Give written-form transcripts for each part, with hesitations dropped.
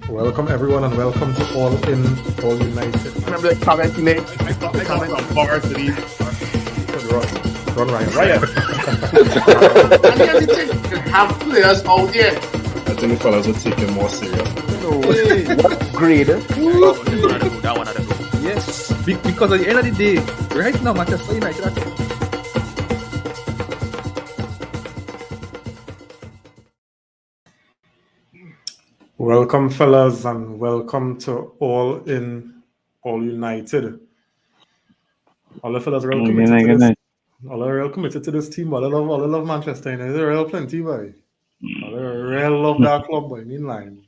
Welcome everyone and welcome to All In, All United. Remember the comment he made? I got some bars to these. Run Ryan. And then the thing, you have players out there. I think the fellas will take it more serious. No way. What grade? That one had to go. Yes. Because at the end of the day, right now, Manchester United are Welcome fellas and welcome to All In, All United. All the fellas are real committed to this. All are real committed to this team. All I love Manchester United. They're real plenty, boy. All I real love that club, boy. Meanline.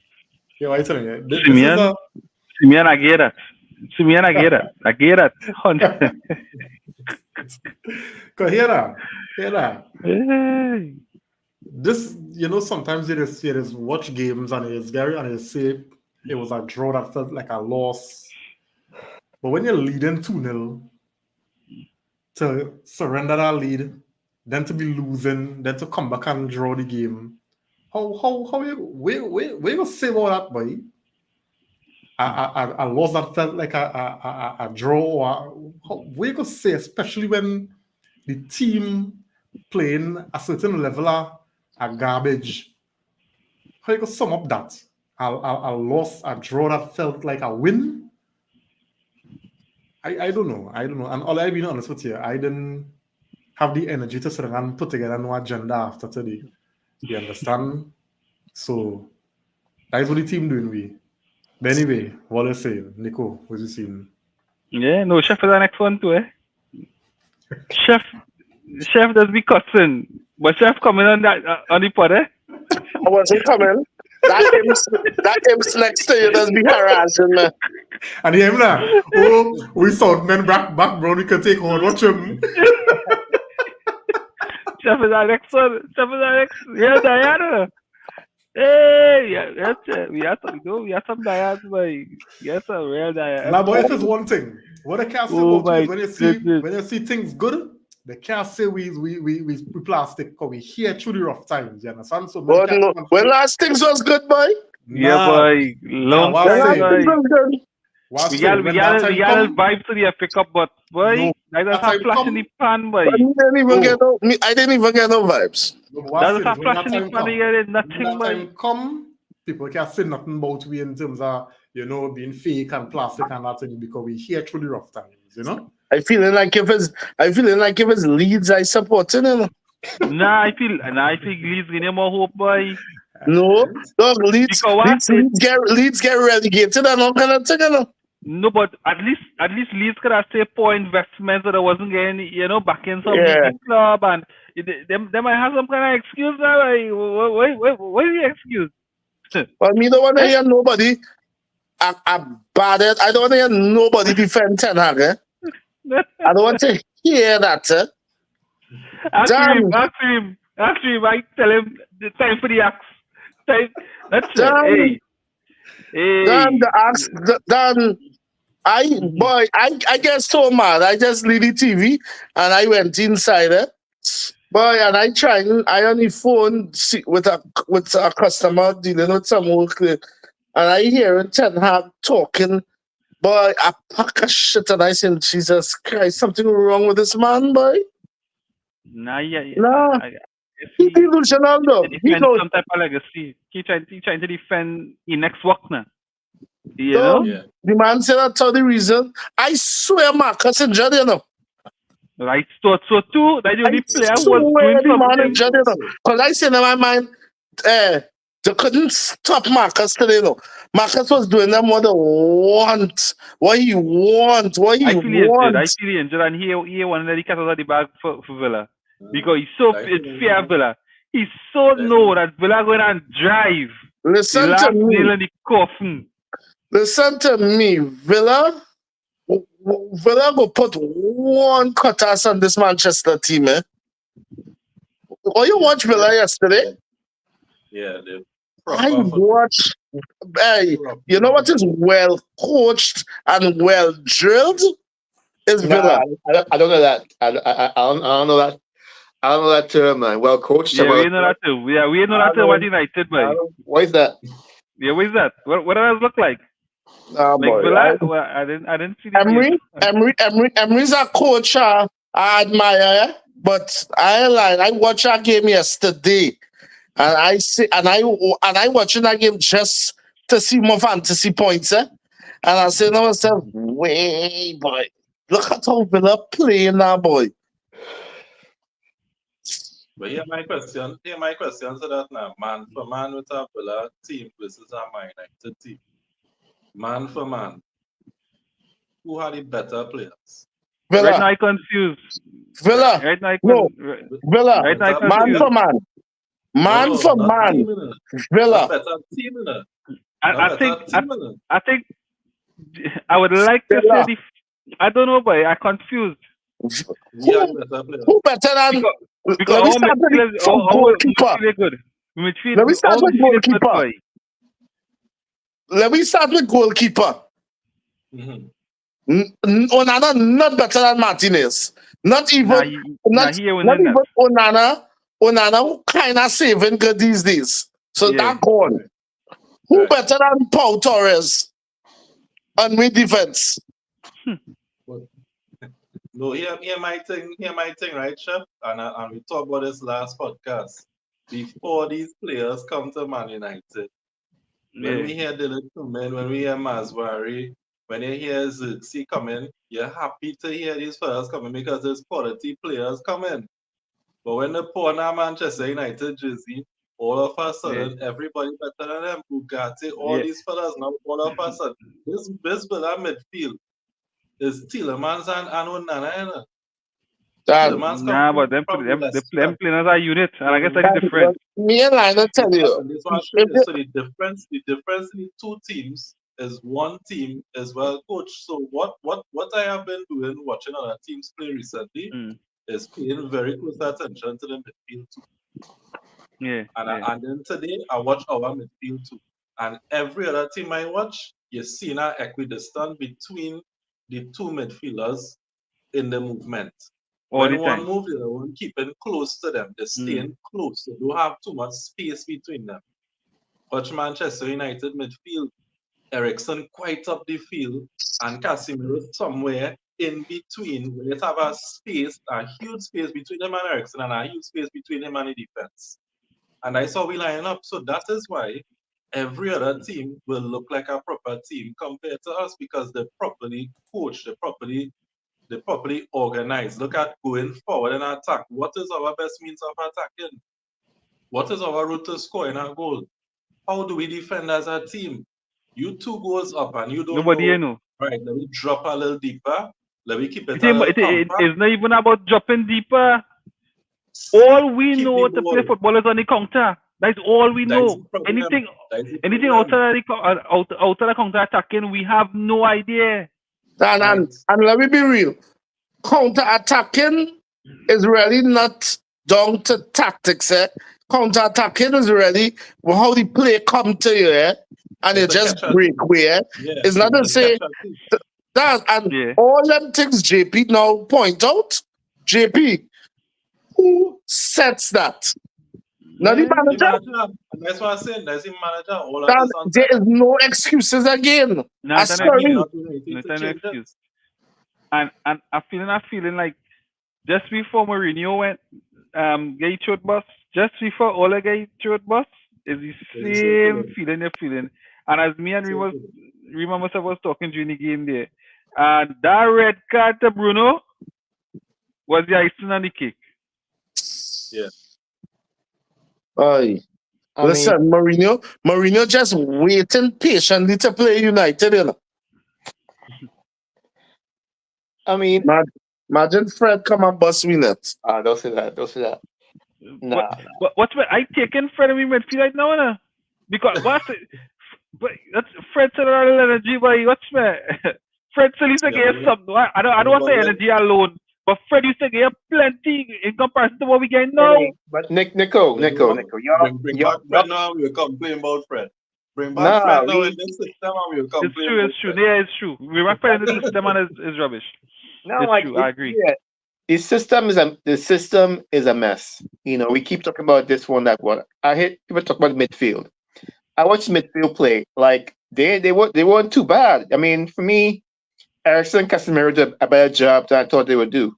Yeah, what are you telling you? This is a... Simeon Aguirre. Hear that. This, sometimes you just watch games and it's Gary and you say it was a draw that felt like a loss. But when you're leading 2-0, to surrender that lead, then to be losing, then to come back and draw the game, how you gonna say about that, boy? A loss that felt like a draw, what you gonna say, especially when the team playing a certain level of garbage? How you gonna sum up that? A loss, a draw that felt like a win? I don't know. And all I've been honest with you, I didn't have the energy to sit and put together no agenda after today. You understand? So that's what the team doing. But anyway, what are you saying? Nico, what you saying? Yeah, no, Chef is an next one too, Chef does be cussing. But Chef coming on the pod, I wasn't coming. That him next to you does be harassing me. And him now, oh, we saw men back, bro, we can take on, watch him. Chef is our next one. Yeah, Diana. Hey, yeah, we have some Diana, boy. Yes, a real Diana. Now, boy, if it's one thing, what I can't say about is when you see things good, they can't say we plastic because we hear through the rough times, you understand? So when last things was good, boy. Yeah, boy. Long time, boy. We got vibes to the pick up, but boy, that's a flash in the pan, boy. I didn't even get no vibes. That's a flash in the pan, you get nothing, boy. Come, people can't say nothing about we in terms of being fake and plastic and that thing because we hear through the rough times, I feeling like if it's Leeds, I support it. Nah, I feel Leeds give more hope, boy. No, dog, Leeds get relegated and all kind of thing, No, but at least Leeds could have stayed poor investment so there wasn't getting, back in some club and they might have some kind of excuse now. What is the excuse? Well, me don't want to hear nobody. I don't want to hear nobody defend Ten Hag. I don't want to hear that. Ask him. I tell him the time for the axe. That's it. Hey. Dan, I get so mad. I just leave the TV and I went inside boy, and I on the phone with a customer dealing with some work, and I hear Ten Hag talking. Boy, I pack of shit and I said, Jesus Christ, something wrong with this man, boy. Nah. He's delusional, though. He knows some type of legacy. He trying to defend the next work now. You know? Yeah. The man said that's all the reason. I swear Marcus injured, Right, so too, that the only player who was doing something. Because I said in my mind, they couldn't stop Marcus today, Marcus was doing them what he wants. I feel injured, and he wanted to cut out of the bag for Villa. Because he's so fear Villa. He so know that Villa going and drive. Listen to me, Villa go put one cutters on this Manchester team, Oh, you watch Villa yesterday? Yeah, dude. I watched. You know what is well coached and well drilled? Is Villa. I don't know that. I don't know that. I don't know that term, man. Well coached. Yeah, we know that too. Yeah, we know that term. What United, man. Why is that? Yeah, what is that? What does it look like? Nah, Like boy. Villa? Well, I didn't see the game. Emery's a coach I admire, but I watched that game yesterday, and I watching that game just to see more fantasy points, eh? And I said to myself, way boy, look at how Villa playing now, boy. But here my question to that now. Man for man with a Villa team versus a Man United team. Man for man. Who had the better players? Right now Villa, I confused. Villa, Right now I no, Villa, Right now I Better man confused. for man, man No, for not man, team in it. Not Villa, better team in it. I Not think better team in it. I think I would like to say Villa. I don't know, but I confused We are Who, the better players. who better than? because Let me our start midfield with from our goalkeeper. midfield is good. Let me start Our with midfield is good, goalkeeper. boy. Let me start with goalkeeper. Mhm. Onana not better than Martinez. Not even Nah, he ain't not winning even that. Onana kind of saving good these days. So Yeah. that gone. Who Right. better than Paul Torres on mid defense? No, here my thing, right, Chef? And we talked about this last podcast. Before these players come to Man United, when we hear Dylan Kuman, when we hear Maswari, when you hear Zirkzee coming, you're happy to hear these players coming because there's quality players coming. But when they put on a Manchester United jersey, all of a sudden, everybody better than them. Bugatti, all Yeah. these fellas now, all of a sudden, this Villa midfield is Tielemans and Onana. You know? Dan, Tielemans Nah, come but them from them playing as a unit, and I guess that's Dan, the difference. me and Lionel tell you. This one show If you. you- So the difference in the two teams is one team is well coached. So what I have been doing watching other teams play recently is paying very close attention to the midfield too. Yeah. And then today I watch our midfield too. And every other team I watch, you see an equidistant between the two midfielders in the movement. All When the one time. move, the other one keeping close to them. They're staying close. They don't have too much space between them. Watch Manchester United midfield. Ericsson quite up the field and Casemiro somewhere in between. Where you have a space, a huge space between him and Ericsson and a huge space between him and the defense. And I saw we line up. So that is why every other team will look like a proper team compared to us because they're properly coached, they're properly organized. Look at going forward in attack. What is our best means of attacking? What is our route to scoring a goal? How do we defend as a team? You 2 goals up and you don't Nobody know. know. Right, let me drop a little deeper. Let me keep it It a little compact. it's not even about dropping deeper. All we Keep know the to play ball. football is on the counter. That's all we That is know. the problem. Anything That is the anything problem. outside the counter attacking, we have no idea. and let me be real. Counter attacking is really not down to tactics. Counter attacking is really how the play come to you, and you It's a just catch-all break team. where. Yeah, It's not to it's say catch-all team. that and Yeah. all them things JP now point out. JP, who sets that? Not the Yeah. The manager. manager. And that's what I'm saying. That's the manager. All of That this on there time. is no excuses again. No, I'm it's an And he sorry. excuse. not doing anything No, it's to an change it. excuse. And I'm feeling like just before Mourinho went get throat bus, just before Ole get throat bus is the It's same the feeling you're feeling. And as me and same Rima myself was talking during the game there, and that red card to Bruno was the icing on the cake. Yeah. Aye. I Listen, Mourinho just waiting patiently to play United, you know. mean, Imagine Fred come and bust me net. don't say that. Don't say that. Nah. What's I taking Fred in midfield right now, no? Because but that's Fred said a lot of energy, but what's me? Fred still used to Yeah, get some. I don't want to say energy alone, but Fred used to get plenty in comparison to what we get now. But Nico, Bring back Fred now. We will complain about Fred. Bring back Nah, Fred now we- in this system and we will It's complain true, about it's true. Fred. Yeah, it's true. We were Fred in the system and is rubbish. No, It's like true. I agree. Yeah, the system is a mess. You know, we keep talking about this one, that one. I hate people talk about midfield. I watched midfield play. Like they weren't too bad. I mean, for me, Ericsson and Casemiro did a better job than I thought they would do.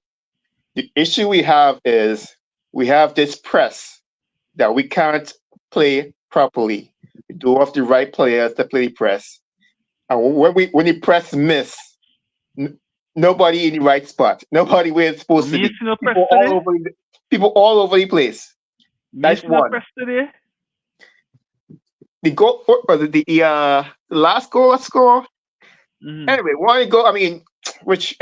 The issue we have is we have this press that we can't play properly. We do have the right players to play press, and when the press miss, nobody in the right spot, nobody where it's supposed to be. People all over the place. That's one. Press today? The goal, or the last goal score. Anyway, one goal. I mean,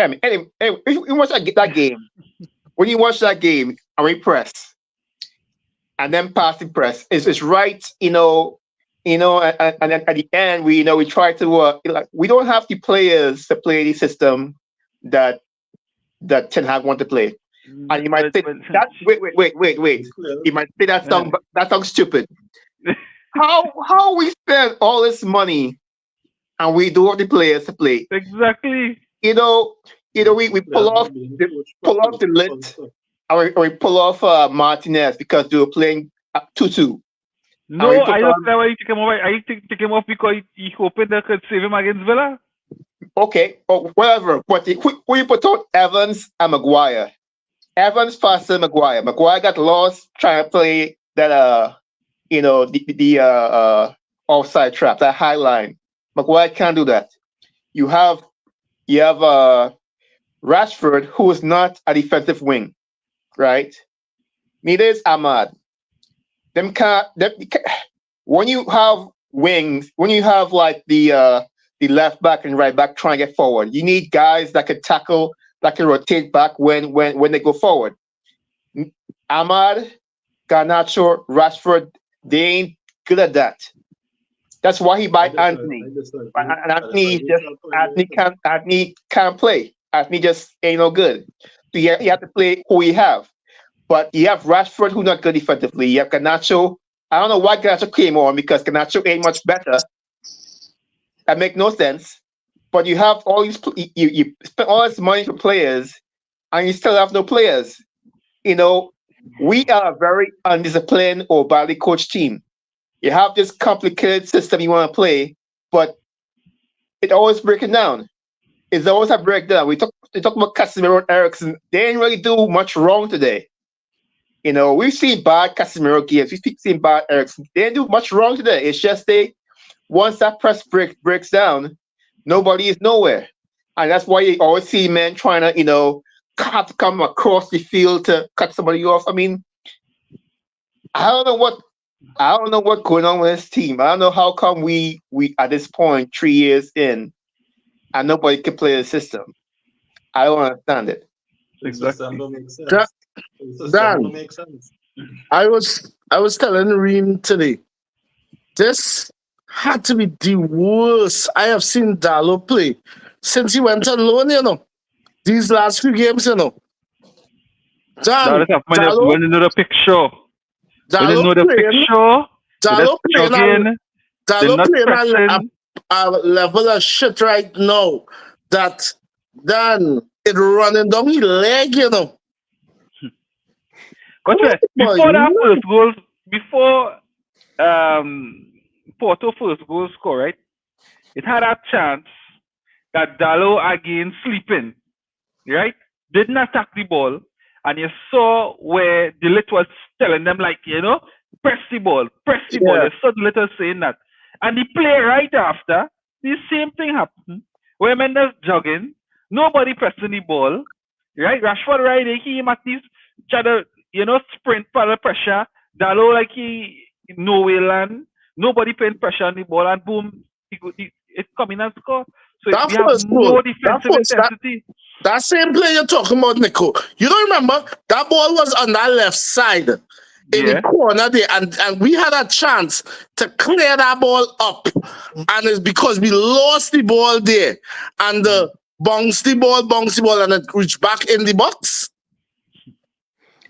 anyway, you watch that game. When you watch that game, and we press, and then passing press, it's right. And then at the end, we try to we don't have the players to play the system that Ten Hag want to play. And you might say that. Wait. You might say that sounds stupid. How we spend all this money and we do have the players to play? Exactly. We pull off the lid, and we pull off Martinez because they were playing 2-2. No, I don't know why you took him off. I took him off because he hoping they could save him against Villa. Okay, or whatever. But who you put out Evans and Maguire? Evans faster than Maguire. Maguire got lost trying to play that the offside trap, that high line. Maguire can't do that. You have Rashford, who is not a defensive wing, right? Neither is Ahmad. When you have wings, when you have like the left back and right back trying to get forward, you need guys that can tackle, that can rotate back when they go forward. Ahmad, Garnacho, Rashford, they ain't good at that. That's why he buy Anthony. And Anthony can't play. Anthony just ain't no good. So you have to play who you have. But you have Rashford, who's not good defensively. You have Garnacho. I don't know why Garnacho came on because Garnacho ain't much better. That makes no sense. But you have all these. You spend all this money for players, and you still have no players. We are a very undisciplined or badly coached team. You have this complicated system you want to play, but it always breaking down. It's always a breakdown. We talk about Casemiro and Ericsson. They didn't really do much wrong today. We've seen bad Casemiro games. We've seen bad Ericsson. They didn't do much wrong today. It's just once that press breaks down, nobody is nowhere. And that's why you always see men trying to, come across the field to cut somebody off. I mean, I don't know what's going on with this team. I don't know how come we at this point 3 years in and nobody can play the system. I don't understand it. Exactly. Makes sense. Dan, makes sense. I was telling Reem today, this had to be the worst I have seen Dalo play since he went on loan, these last few games, Dan, when you know the picture. When you know the picture, Dalo playing a level of shit right now that Dan it running down his leg, Before that first goal, before Porto first goal score, right? It had a chance that Dalo again sleeping, right? Didn't attack the ball, and you saw where the Lit was telling them press the ball. You saw the Lit was saying that, and the play right after, the same thing happened. Where Mendes jogging, nobody pressing the ball, right? Rashford right there, he at least try to sprint for the pressure. Dalo he nowhere land. Nobody paying pressure on the ball, and boom, it come in and score. So we have more defensive intensity. That same play you're talking about, Nico. You don't remember that ball was on that left side in the corner there, and we had a chance to clear that ball up, and it's because we lost the ball there, and bounce the ball, and it reached back in the box.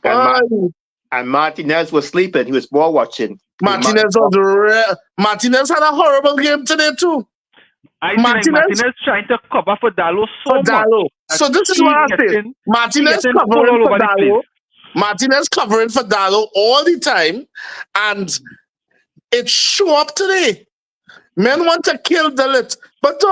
And Martinez was sleeping. He was ball watching. Martinez had a horrible game today too. I think Martinez trying to cover for Dalo so much. So this is what I say. Martinez covering for Dalo. Martinez covering for Dalo all the time, and it show up today. Men want to kill Dalit. But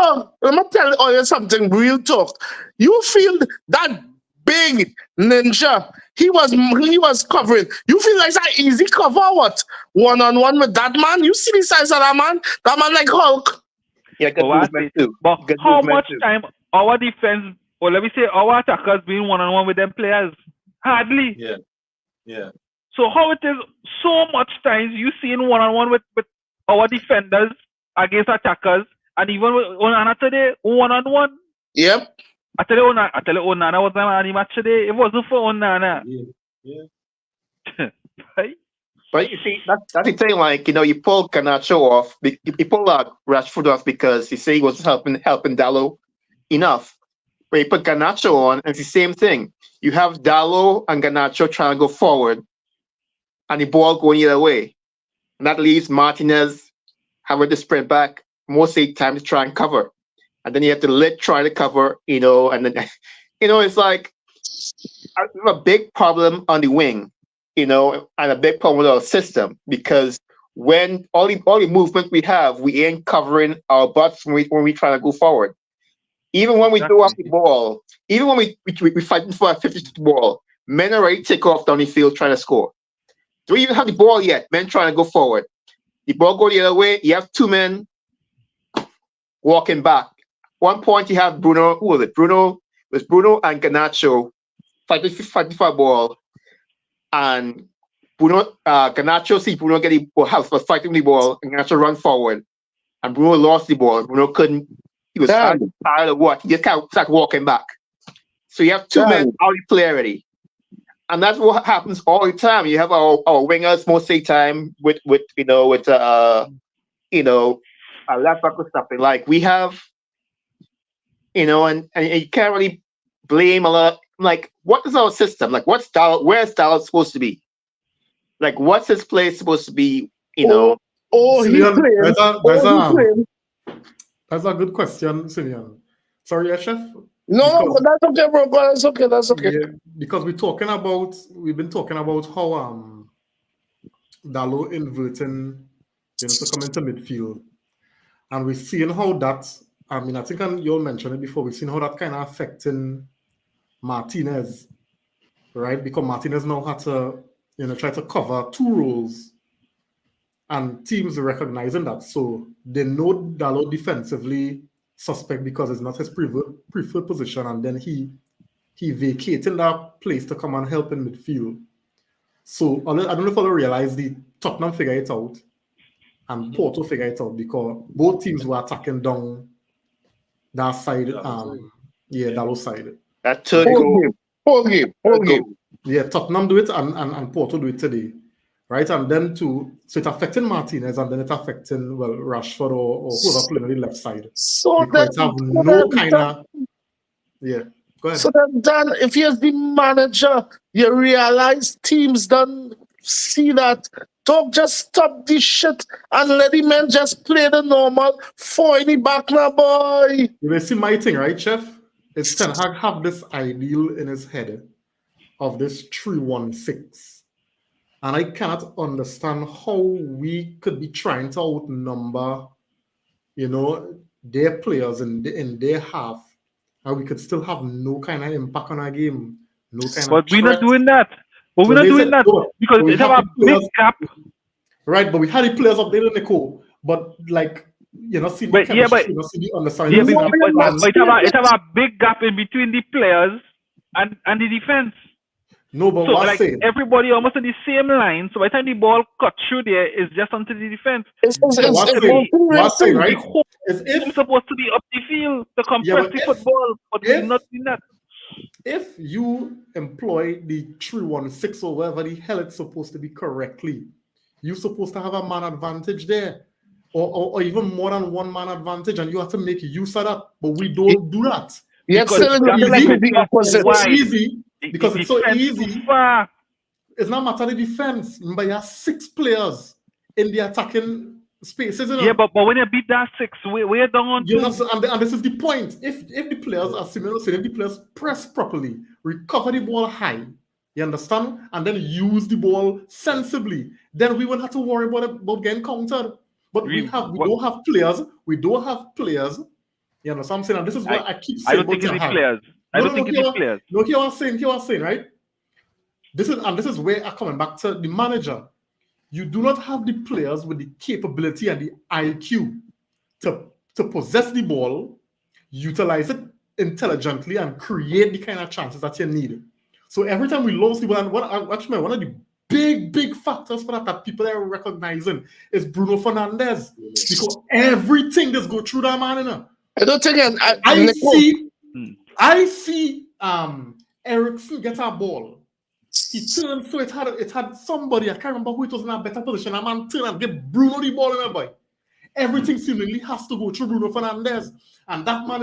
let me tell you something real talk. You feel that big ninja, he was covering. You feel like that easy cover what? One-on-one with that man? You see the size of that man? That man like Hulk. Yeah, good movement too. But Good how movement much too. time our defense, or let me say our attackers being one-on-one with them players? Hardly. Yeah. Yeah. So how it is so much times you seeing one-on-one with our defenders against attackers, and even with Onana today, one-on-one. Yep. I tell you, Onana was not on the match today. It wasn't for Onana. Yeah. Right? But you see, that's the thing. Like, you pull Garnacho off. You pull Rashford off because you say he was helping Dallo enough. But you put Garnacho on, and it's the same thing. You have Dallo and Garnacho trying to go forward, and the ball going either way. And that leaves Martinez having to spread back most of the time to try and cover. And then you have to try to cover, and then, it's like a big problem on the wing, and a big problem with our system, because when all the movement we have, we ain't covering our butts when we try to go forward. Even when we throw off the ball, even when we fighting for a 50 ball, men are ready to take off down the field trying to score. Don't even have the ball yet, men trying to go forward. The ball go the other way, you have two men walking back. One point you have Bruno, who was it? Bruno and Garnacho fighting for a ball, and Garnacho see Bruno get the ball, was fighting the ball, and Garnacho run forward, and Bruno lost the ball. Bruno couldn't. He was tired of what? He just kind of started walking back. So you have two men out of play already, and that's what happens all the time. You have our wingers most of the time with a left back or something. Like we have, and you can't really blame a lot. Like, what is our system? Like, where's Dallas supposed to be? Like, what's his place supposed to be? Simeon, that's a good question, Simeon. Sorry, Chef. No, that's okay, bro. That's okay. That's okay. Yeah, because we've been talking about how Dallo inverting, to come into midfield, and we've seen how that. I mean, I think you all mentioned it before. We've seen how that kind of affecting Martinez, right? Because Martinez now had to, try to cover two roles, and teams are recognizing that. So they know Dallo defensively suspect because it's not his preferred position, and then he vacated that place to come and help in midfield. So I don't know if I'll realize the Tottenham figure it out and Porto figure it out, because both teams were attacking down that side. Dallo side. That third whole game. Yeah, Tottenham do it and Porto do it today, right? And then so it's affecting Martinez, and then it's affecting Rashford or whoever playing on the left side. So because then, have no kind of Go ahead. So then, if you're the manager, you realize teams don't see that. Don't just stop this shit and let the men just play the normal 4 in the back now, boy. You see my thing, right, Chef? It's Ten Hag have this ideal in his head of this 3-1-6. And I cannot understand how we could be trying to outnumber, their players in their half, and we could still have no kind of impact on our game. But we're not doing that. But we're not doing that because we have a big gap. Right, but we had the players up there, Nico. But see the chemistry, see the understanding. But it have a big gap in between the players and the defense. No, but so everybody almost on the same line. So by the time the ball cut through there, it's just onto the defense. It's right? It's supposed to be up the field to compress the football, but we're not doing that. If you employ the 3-1-6 or whatever the hell it's supposed to be correctly, you're supposed to have a man advantage there, or even more than one man advantage, and you have to make use of that. But we don't do that. Because it's easy. Because it's so easy. It's not matter the defense. Remember, you have 6 players in the attacking space, isn't it? Yeah, but when you beat that 6, we're down on 2. And this is the point. If the players, as Simon said, if the players press properly, recover the ball high, You understand? And then use the ball sensibly. Then we won't have to worry about getting countered. But we don't have players. We don't have players. You know what I'm saying? And this is what I keep saying. I don't think it's the players. I don't think it's the players. No, here I was saying, right? This is where I'm coming back to the manager. You do not have the players with the capability and the IQ to possess the ball, utilize it intelligently, and create the kind of chances that you need. So every time we lose the ball, and one of the big factors for that people are recognizing is Bruno Fernandes, because everything just go through that man. You know? I don't think I see Eriksen get a ball. He turned, so it had somebody, I can't remember who it was in a better position. A man turned and get Bruno the ball in a boy. Everything seemingly has to go through Bruno Fernandes. And that man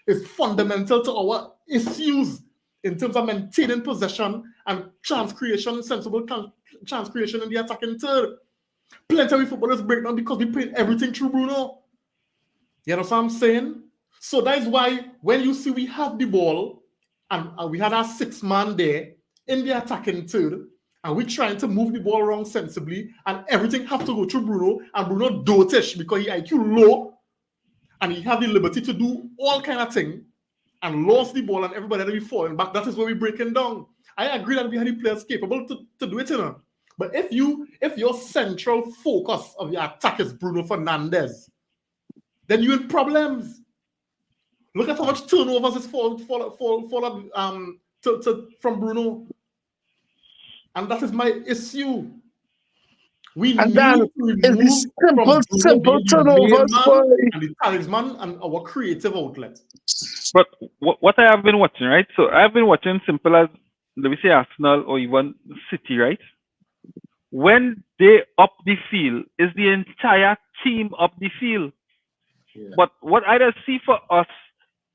is fundamental to our issues in terms of maintaining possession and chance creation, sensible chance creation in the attacking third. Plenty of footballers break down because we play everything through Bruno. You know what I'm saying? So that is why when you see we have the ball and we had our 6-man there in the attacking third, and we're trying to move the ball around sensibly, and everything have to go through Bruno, and Bruno dotish because he IQ low, and he have the liberty to do all kind of thing, and lost the ball, and everybody will be falling back. That is where we're breaking down. I agree that we had the players capable to do it, you know. But if your central focus of your attack is Bruno Fernandes, then you're in problems. Look at how much turnovers is fall from Bruno. And that is my issue. We need to remove simple turnovers and the talisman and our creative outlet. But what I have been watching, right? So I've been watching simple as, let me say, Arsenal or even City, right? When they up the field, is the entire team up the field. Yeah. But what I just see for us,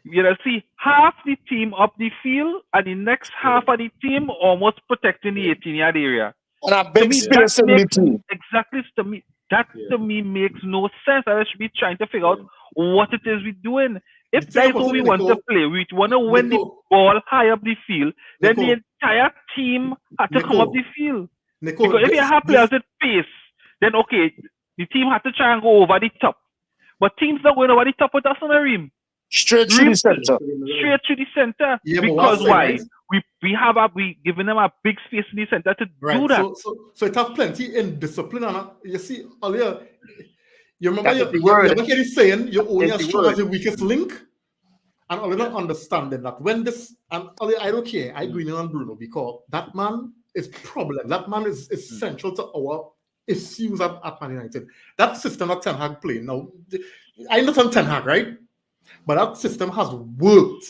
you know, see half the team up the field and the next half of the team almost protecting the 18-yard area. And a big space in the team. Exactly, to me, that to me makes no sense. I should be trying to figure out what it is we're doing. If that's what we want to play, we want to win the ball high up the field, then the entire team had to come up the field. Because if you have players at pace, then okay, the team had to try and go over the top. But teams not going over the top with us on the rim. Straight through the center. Straight to the center. Yeah, because why? Right? We giving them a big space in the center to do that. So it has plenty in discipline. And you see earlier, you remember you hear saying you're only as strong as your weakest link? And earlier understanding that when this, and earlier I don't care, I agree on Bruno because that man is problem. That man is central to our issues at Man United. That system that Ten Hag playing now, I understand Ten Hag, right? But that system has worked.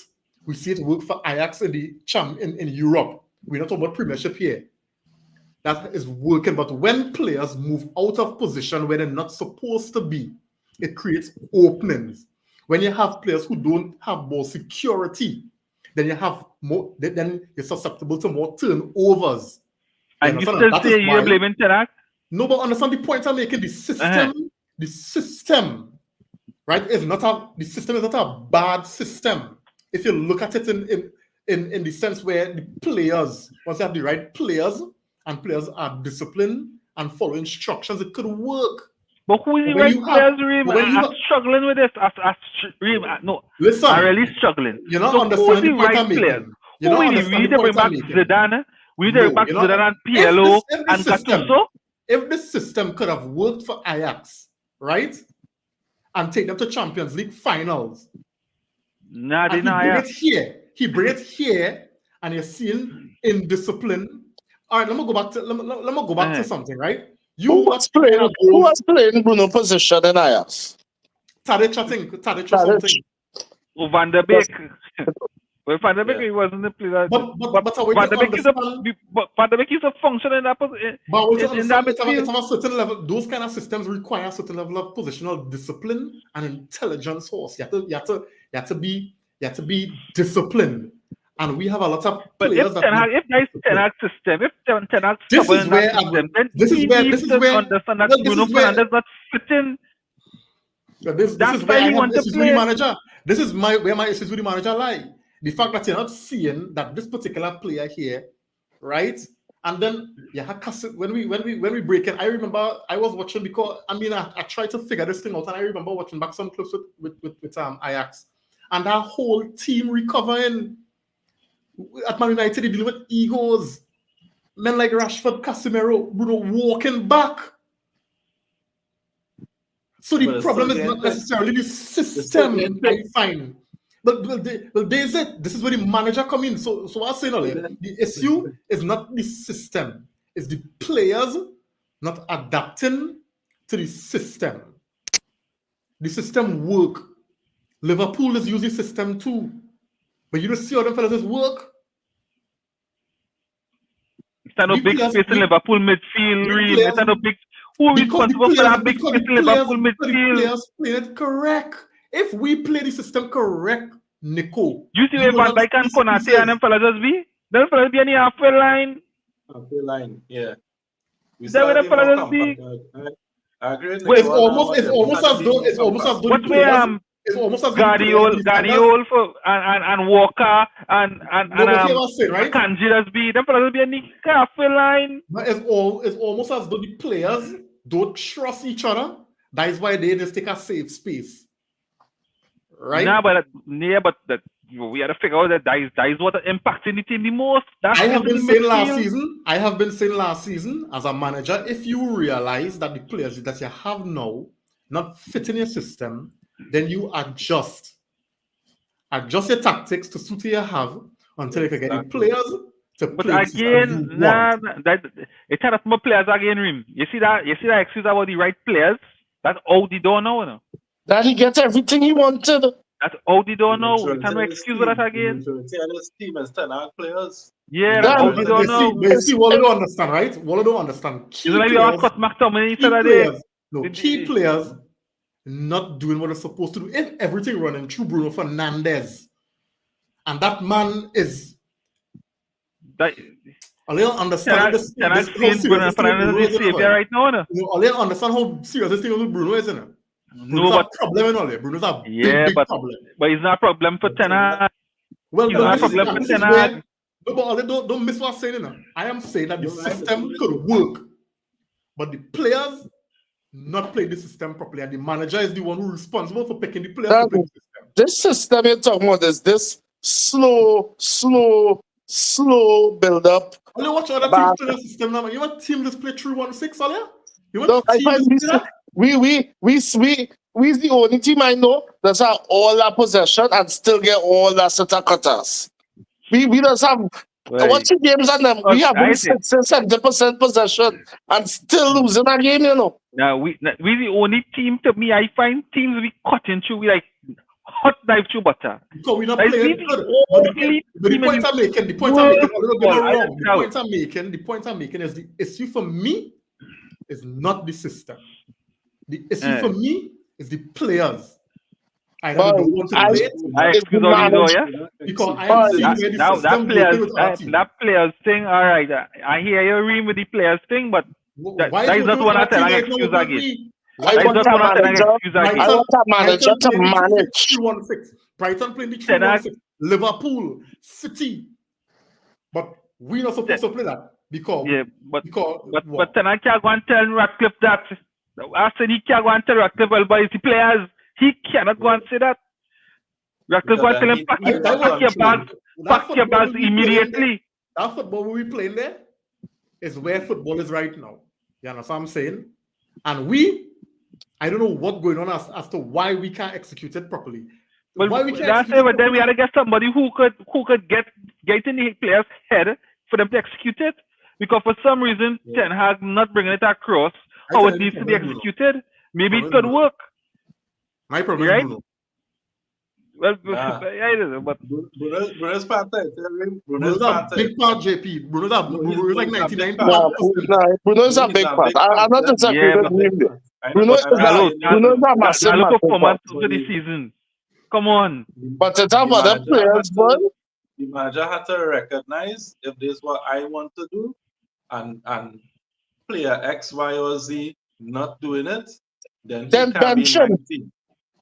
We see it work for Ajax in Europe. We're not talking about Premiership here. That is working. But when players move out of position where they're not supposed to be, it creates openings. When you have players who don't have more security, then you have more. Then you're susceptible to more turnovers. And you still say you're blaming Ten Hag? No, but understand the point I'm making. The system. Right? The system is not a bad system. If you look at it in the sense where the players, once you have the right players and players are disciplined and follow instructions, it could work. But who is the right players, Reem? I'm struggling with this. No, listen, I'm really struggling. You're not understanding the point I'm making. Who we need to bring back Zidane? We need to bring back Zidane and PLO and Gattuso? If this system could have worked for Ajax, right? And take them to Champions League finals. Nah, he bring it here, and you're seeing indiscipline. All right, let me go back to something, right? Who was playing Bruno position in Ajax? Tadic something. Oh, Van der Beek. Well, Van der Beek he wasn't the player. But Van der Beek is a function in that position. But it's on a certain level. Those kind of systems require a certain level of positional discipline and intelligence. Horse, you have to be disciplined. And we have a lot of players. But if Ten Hag system, if Ten Hag system, then this is where understand that Bruno Fernandes not fitting. This is where I have issues with the manager. This is where my issues with the manager lie. The fact that you're not seeing that this particular player here right? And then when we break it, I remember I was watching because I tried to figure this thing out, and I remember watching back some clips with Ajax, and that whole team recovering at Man United, they dealing with egos, men like Rashford, Casemiro, Bruno walking back. So the problem is not necessarily the system. I find. But there's it. This is where the manager come in. So I was saying earlier, the issue is not the system. It's the players not adapting to the system. The system work. Liverpool is using system too. But you don't see how them fellas work. It's not a big space in Liverpool midfield, really. It's not a big... Who is responsible for that big space in Liverpool midfield? The players play it correct. If we play the system correct, Nico. You see where Van Dijk and Konate and them fellas just be? Them fellas be on the halfway line. Halfway line, yeah. Is that where the fellas just be? I agree. It's almost as though Guardiola for and Walker and right? Kanji just be. Them fellas just be on the halfway line. But it's almost as though the players don't trust each other. That is why they just take a safe space. Right? But we had to figure out that is what impacting the team the most. I have been saying last season as a manager, if you realize that the players that you have now not fit in your system, then you adjust your tactics to suit what you have until you can get the players to play. But again, it's not more players again, Rim. You see that excuse about the right players? That's all they don't know. No? That he gets everything he wanted. That's all they don't know. You can't excuse for that again. Team is 10 players. Yeah, that's all they don't know. They see what they don't understand, right? What they don't understand. It's like we all cut McTominay yesterday. Key players not doing what they're supposed to do. If everything running through Bruno Fernandes, and that man is... A little understand this. Can I see Bruno Fernandes is savior right now? No? A little understand how serious this thing with Bruno is, isn't it? No, but problem in all there. Bruno's a big problem. But it's not a problem for Ten Hag. Well, it's not a problem for Ten Hag. No, but don't miss what I'm saying. Now. I am saying that the system could work, but the players not play the system properly, and the manager is the one who's responsible for picking the players to play the system. This system you're talking about is this slow build up. Only watch other teams play the system now. You want team just play 3-1-6, Ollie? You want team we's the only team I know that have all that possession and still get all that center cutters. We just have watching games on them. We have 70% possession and still losing a game, you know. Now we the only team to me. I find teams we cutting through. We like hot knife through butter. So we're not playing good. The point I'm making, the point I'm making is the issue for me is not the system. The issue for me is the players. I don't want to play it. I excuse all you yeah? Because I am seeing that players thing, all right. I hear you reading with the players thing, but that is not one I tell an excuse again. I want a manager to manage. Brighton playing the 3-1-6. Liverpool, City. But we're not supposed to play that. But then I can't go and tell Ratcliffe that. After he can't go and tell Ratcliffe, well, but it's the players. He cannot go and say that. Ratcliffe going to tell him, pack your bags immediately. That football we playing there is where football is right now. You understand what I'm saying? And I don't know what's going on as to why we can't execute it properly. But then we had to get somebody who could get in the player's head for them to execute it. Because for some reason, Ten Hag not bringing it across how it needs to be executed. Maybe it could work. My problem is Bruno. Well, I don't know, but Bruno's part. Bruno's a big part, JP. Bruno's like 99%. Bruno's a big part. I'm not disagreeing with him. Bruno's a massive performance for the season. Come on. But it's about other players, but the manager had to recognize if this is what I want to do, and player X, Y, or Z not doing it, then he can be in my team.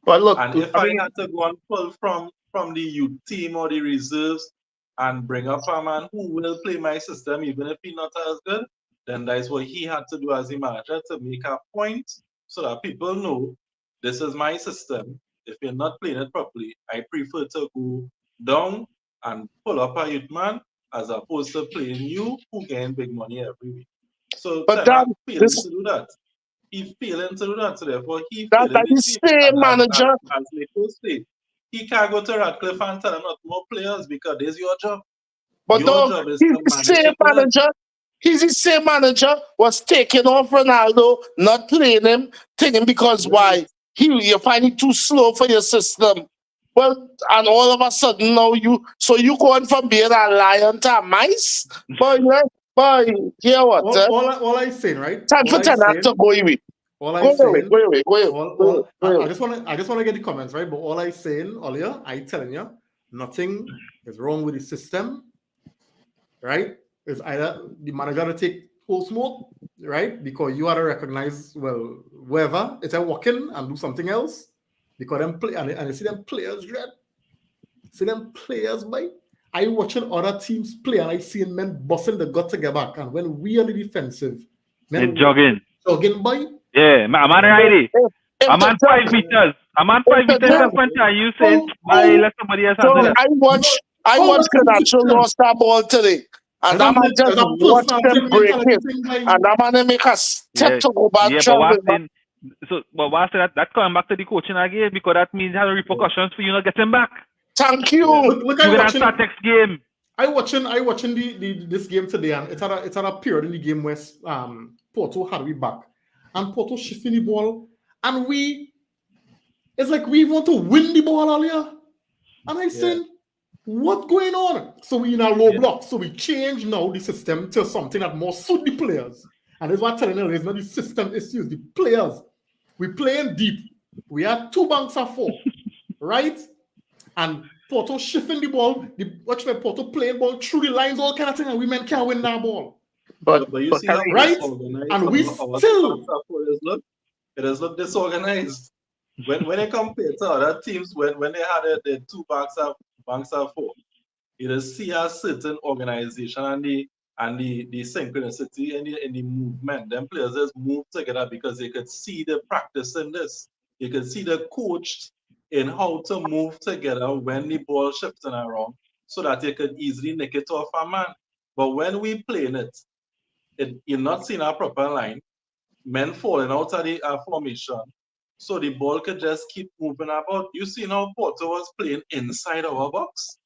But look, and if I had to go and pull from the youth team or the reserves and bring up a man who will play my system even if he's not as good, then that's what he had to do as a manager, to make a point so that people know this is my system. If you're not playing it properly, I prefer to go down and pull up a youth man as opposed to playing you who gain big money every week. So But Ten Hag that failing this to do that. He failing to do that, so therefore he that failing that the is team. same And manager. as Nico said, he can't go to Radcliffe and tell him not more players because there's your job. But Your dog, job is he's to the manage same your players. manager. He's the same manager was taking off Ronaldo, not playing him, taking because why? You find it too slow for your system. Well, and all of a sudden now you going from being a lion to a mice? Boy, hear what? All I saying, right? Time All for I Ten Hag to saying, go away. all I Go away, saying, go away, go away, all, go away, all, go away. I just want to get the comments, right? But all I saying earlier, I telling you, nothing is wrong with the system, right? It's either the manager to take whole smoke, right? Because you are to recognize, well, whoever it's a walk in and do something else. Because them play and you see them players, right? See them players, by I watching other teams play and I see men busting the gut to get back. And when we are the defensive, men jogging by. yeah I'm on righty I'm on 5 meters in front of you saying bye let somebody else So handle it. I watched Canacho lost that ball today. And that man just watch them break it. And that man make a step to go back. But what's in, what's that coming back to the coaching again, because that means it has repercussions for you not getting back. Thank you. Look, you're gonna start next game. I watching this game today, and it's at a period in the game where Porto had we back, and Porto shifting the ball, and it's like we want to win the ball earlier, and I said, what going on? So we in a low block, so we change now the system to something that more suit the players, and that's what I'm telling you, it's not the system issues, the players. We playing deep. We have 2 banks of 4, right? And Porto shifting the ball, watch my Porto playing ball through the lines, all kind of thing, and women can't win that ball. But you see how right? disorganized And we still it has looked disorganized. When they compare to other teams, when they had the 2 banks of 4, you just see a certain organization and the synchronicity in the movement. Them players just move together because they could see the practice in this. You could see the coach in how to move together when the ball shifting around so that you could easily nick it off a man. But when we playing it, you're not seeing a proper line, men falling out of the formation, so the ball could just keep moving about. You see now Porto was playing inside our box.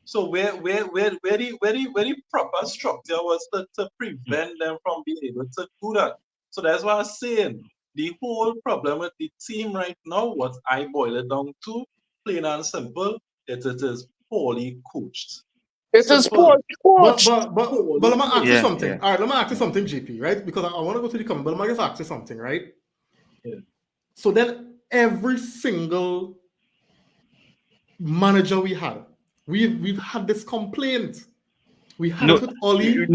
So where the proper structure was to prevent them from being able to do that. So that's why I'm saying the whole problem with the team right now, what I boil it down to, plain and simple, it is poorly coached. It is poorly coached. But let me ask you something. All right, let me ask you something, GP, right? Because I want to go to the comment, but let me just ask you something, right? Yeah. So then every single manager we had, we've had this complaint. We had it with Oli. It's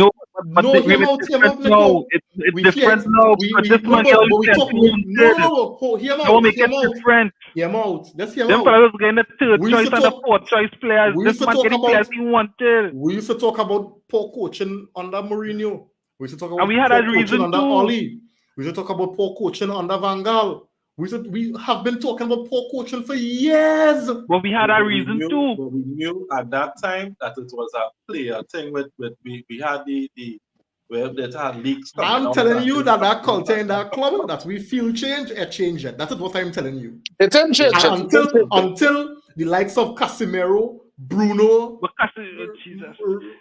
different now. It's different now. This man don't make it different. Hear him out. Let's hear him Them out. fellas getting the 3rd choice and the 4th choice players. This man getting players he wanted. We used to talk about poor coaching under Mourinho. We used to talk about and we had poor a reason coaching under too. Oli. We used to talk about poor coaching under Van Gaal. We have been talking about poor coaching for years. But we had a reason too. But we knew at that time that it was a player thing with we had the where they had leaks. I'm telling you that culture in that club that we feel change, it changed it. That is what I'm telling you. It didn't change. Until the likes of Casemiro, Bruno, Jesus. Reem,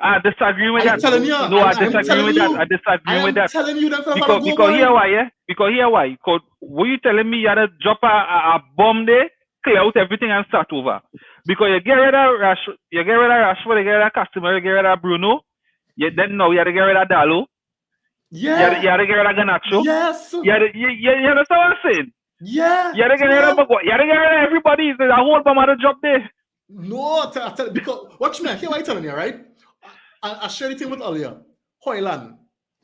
I disagree with that. I disagree with that. Telling you that because here why, yeah? Because here why? Because what you telling me, you had to drop a bomb there, clear out everything and start over. Because you get rid of Rashford, you get rid of Casemiro, you get rid of Bruno. Then now you have to get rid of Dalot. Yeah. You have to get rid of Garnacho. Yes. You understand what I'm saying? Yeah. You have to get rid of everybody. There's a whole bomb at the job there. No, because watch me. Here what I'm telling you, right? I shared it with earlier. Hoyland.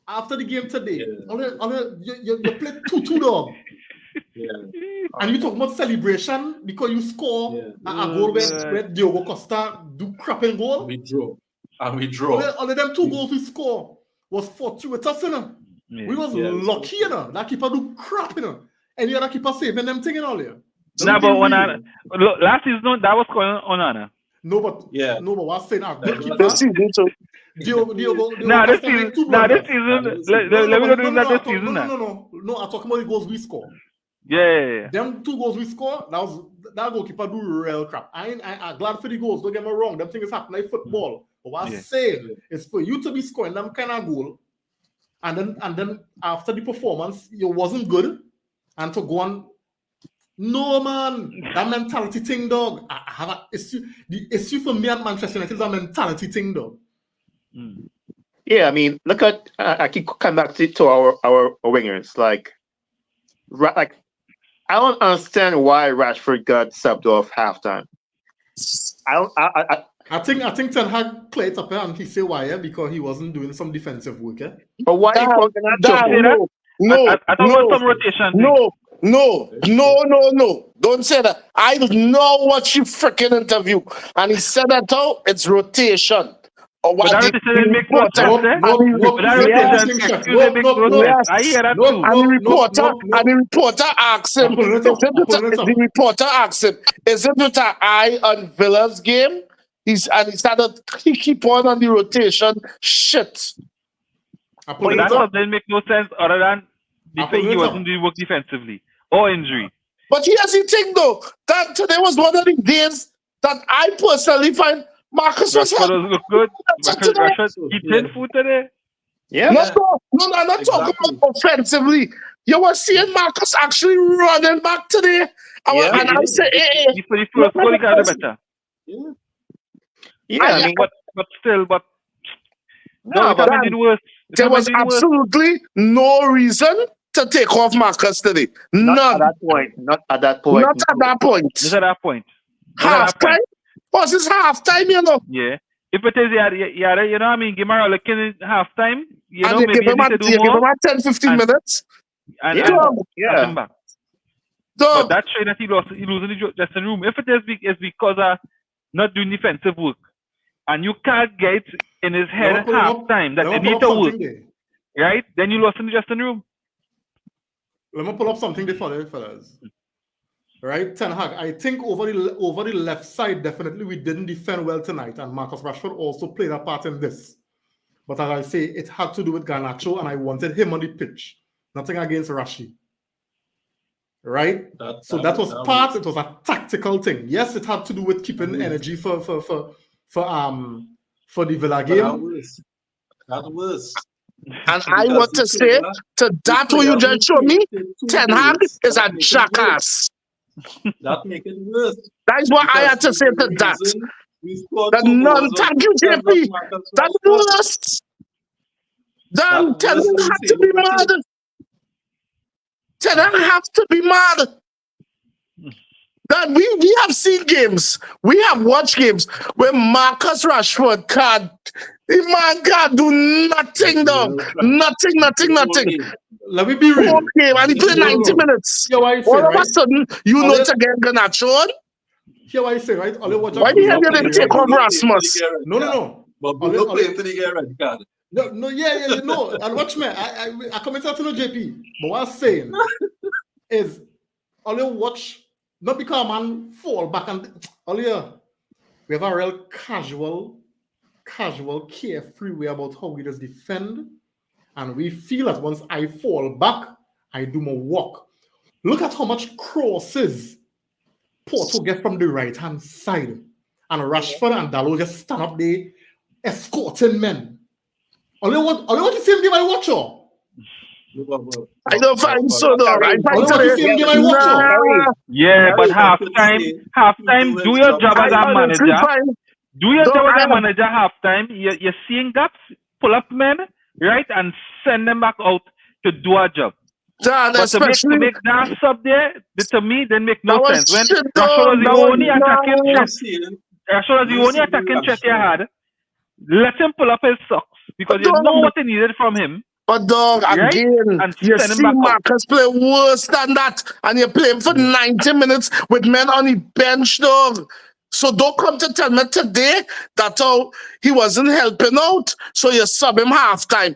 After the game today, you played 2-2 dog. And you talk about celebration because you score a goal where Diogo Costa do crapping goal. And we draw. Only them 2 goals we score was fortuitous, you know. We was lucky, you know. That keeper do crap, you know. Any other keeper saving them thing, you know, there. Nah, but last season that was going on. No, but what's saying a good keeper. This season, so Diogo this season, let me not do that this season. No, I'm talking about the goals we score. Yeah. Them 2 goals we score, that goalkeeper do real crap. I'm glad for the goals, don't get me wrong. Them things happen like football. But what I'm saying is for you to be scoring them kind of goal, and then after the performance, you wasn't good, and to go on. No man, that mentality thing, dog. I have a issue. The issue for me at Manchester United is a mentality thing, dog. Yeah, I mean, look at I keep coming back to our wingers. Like I don't understand why Rashford got subbed off halftime. I think Ten Hag played up here and he said why, because he wasn't doing some defensive work, But why I thought it was some rotation. No. Don't say that. I know what you freaking interview. And he said that out, it's rotation. Or what But that rotation makes no sense, I hear that too. And the reporter asks him, is it with an eye on Villa's game? He started keep on the rotation. Shit. But that doesn't make no sense other than he wasn't doing work defensively or injury. But here's the thing though, that today was one of the days that I personally find Marcus was look good. Marcus he played food today. Yeah. I'm not talking about offensively. You were seeing Marcus actually running back today. And I say, he for the first goal he got the better. I mean, but still, there was absolutely no reason to take off Marcus today. Not at that point. Half-time? Was this half-time, you know? Yeah. If it is, you know, I mean, give him a look in half-time. You know, maybe give him 10-15 minutes. And him back. But that showing that he losing the dressing room. If it is because of not doing defensive work, and you can't get in his head half-time that they need to work, right? Then you lost in the dressing room. Let me pull up something there, fellas. Right, Ten Hag, I think over the left side, definitely we didn't defend well tonight, and Marcus Rashford also played a part in this. But as I say, it had to do with Garnacho, and I wanted him on the pitch. Nothing against Rashi. Right? That was part, it was a tactical thing. Yes, it had to do with keeping energy for the Villa game. That was. And I want to say to that what you just showed me, Ten Hag is a jackass. That make it worse. That is what I had to say to that. Thank you, JP. That's worst. Then Ten Hag have to be mad. Ten Hag have to be mad. Then we have seen games. We have watched games where Marcus Rashford can't do nothing, dog. Nothing. Let me be real. Game, and he played 90 minutes. All of a sudden, you know to get Garnacho on. Hear what I say, right? Why the hell you didn't take off Rasmus? No. But we don't play until they get red card. No. And watch me. I commented to no JP. But what I'm saying is, only watch, not because a man fall back and only we have a real casual, carefree way about how we just defend. And we feel that once I fall back, I do more work. Look at how much crosses Porto get from the right-hand side. And Rashford and Dalot just stand up there escorting men. Only what you see him give my watch on. I don't find so though. Yeah, but half-time, do your job as a manager. Do your job as a manager half-time. You're seeing gaps, pull up men, right, and send them back out to do a job. But to make that sub there, to me, then make no sense. When Rashford was the only attacking threat you had, let him pull up his socks because you know what he needed from him. But dog, Right? again, And you send him see back up. Marcus play worse than that, and you're playing for 90 minutes with men on the bench, dog. So don't come to tell me today that he wasn't helping out, so you sub him halftime.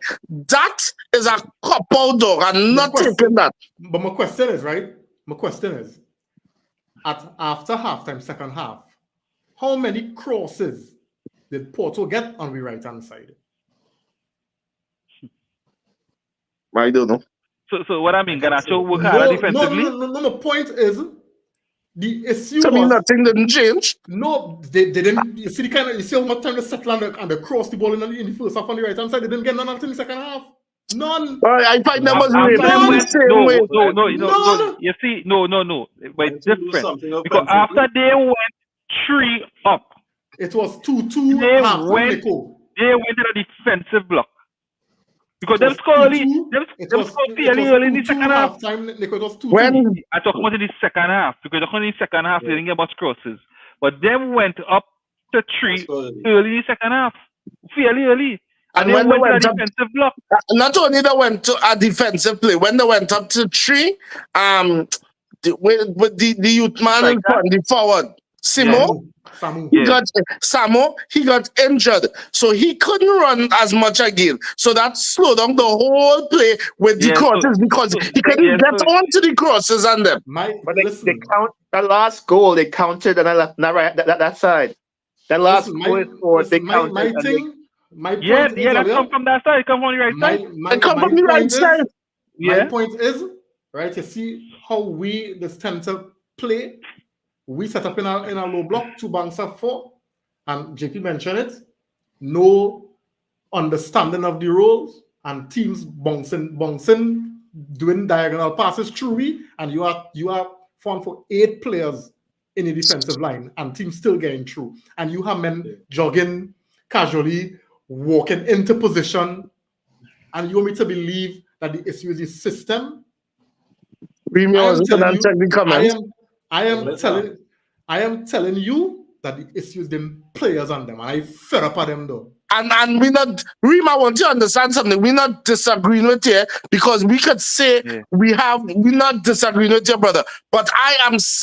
That is a cop-out, dog. I'm not taking that. But my question is, right? My question is, after halftime, second half, how many crosses did Porto get on the right-hand side? I don't know. So what I mean, Garnacho work harder defensively. No. My point is, the issue To me, was nothing didn't change. no. They didn't. You see you see how much time they settle and they cross the ball in the first half on the right-hand side. They didn't get none until the second half. None. I find them was After them the went, same way. no. You see, no. But it's different. Because after they went 3 up, It was 2-2 they half went Nico. to the defensive block. Because It them was score early. 2-2. Them It score was fairly early in the 2-2 second half. halftime, Nico. It was 2-2. When I talk about in the second half. Because in the second half, they didn't get much crosses. But them went up to 3 early in the second half. Fairly early. And when they went went to the up, defensive block. not only they went to a defensive play, when they went up to 3, with the youth man in front, the forward, Simo, Samu. he got injured, so he couldn't run as much again. So that slowed down the whole play with the crosses because he couldn't get onto the crosses and them. But they count that last goal. They counted and not right that side. That last goal they counted. My point that come from that side. Come on the right side. From the right side. My point is, right, you see how we this tend to play. We set up in a low block, 2 banks of 4, and JP mentioned it. No understanding of the roles and teams bouncing, doing diagonal passes through we, and you are formed for 8 players in a defensive line, and teams still getting through, and you have men jogging casually, walking into position, and you want me to believe that the issue is the system. I am telling you that the issue is the players on them, and I fed up at them though. And we not, Reem, I want you to understand something. We're not disagreeing with you because we could say we're not disagreeing with you, brother. But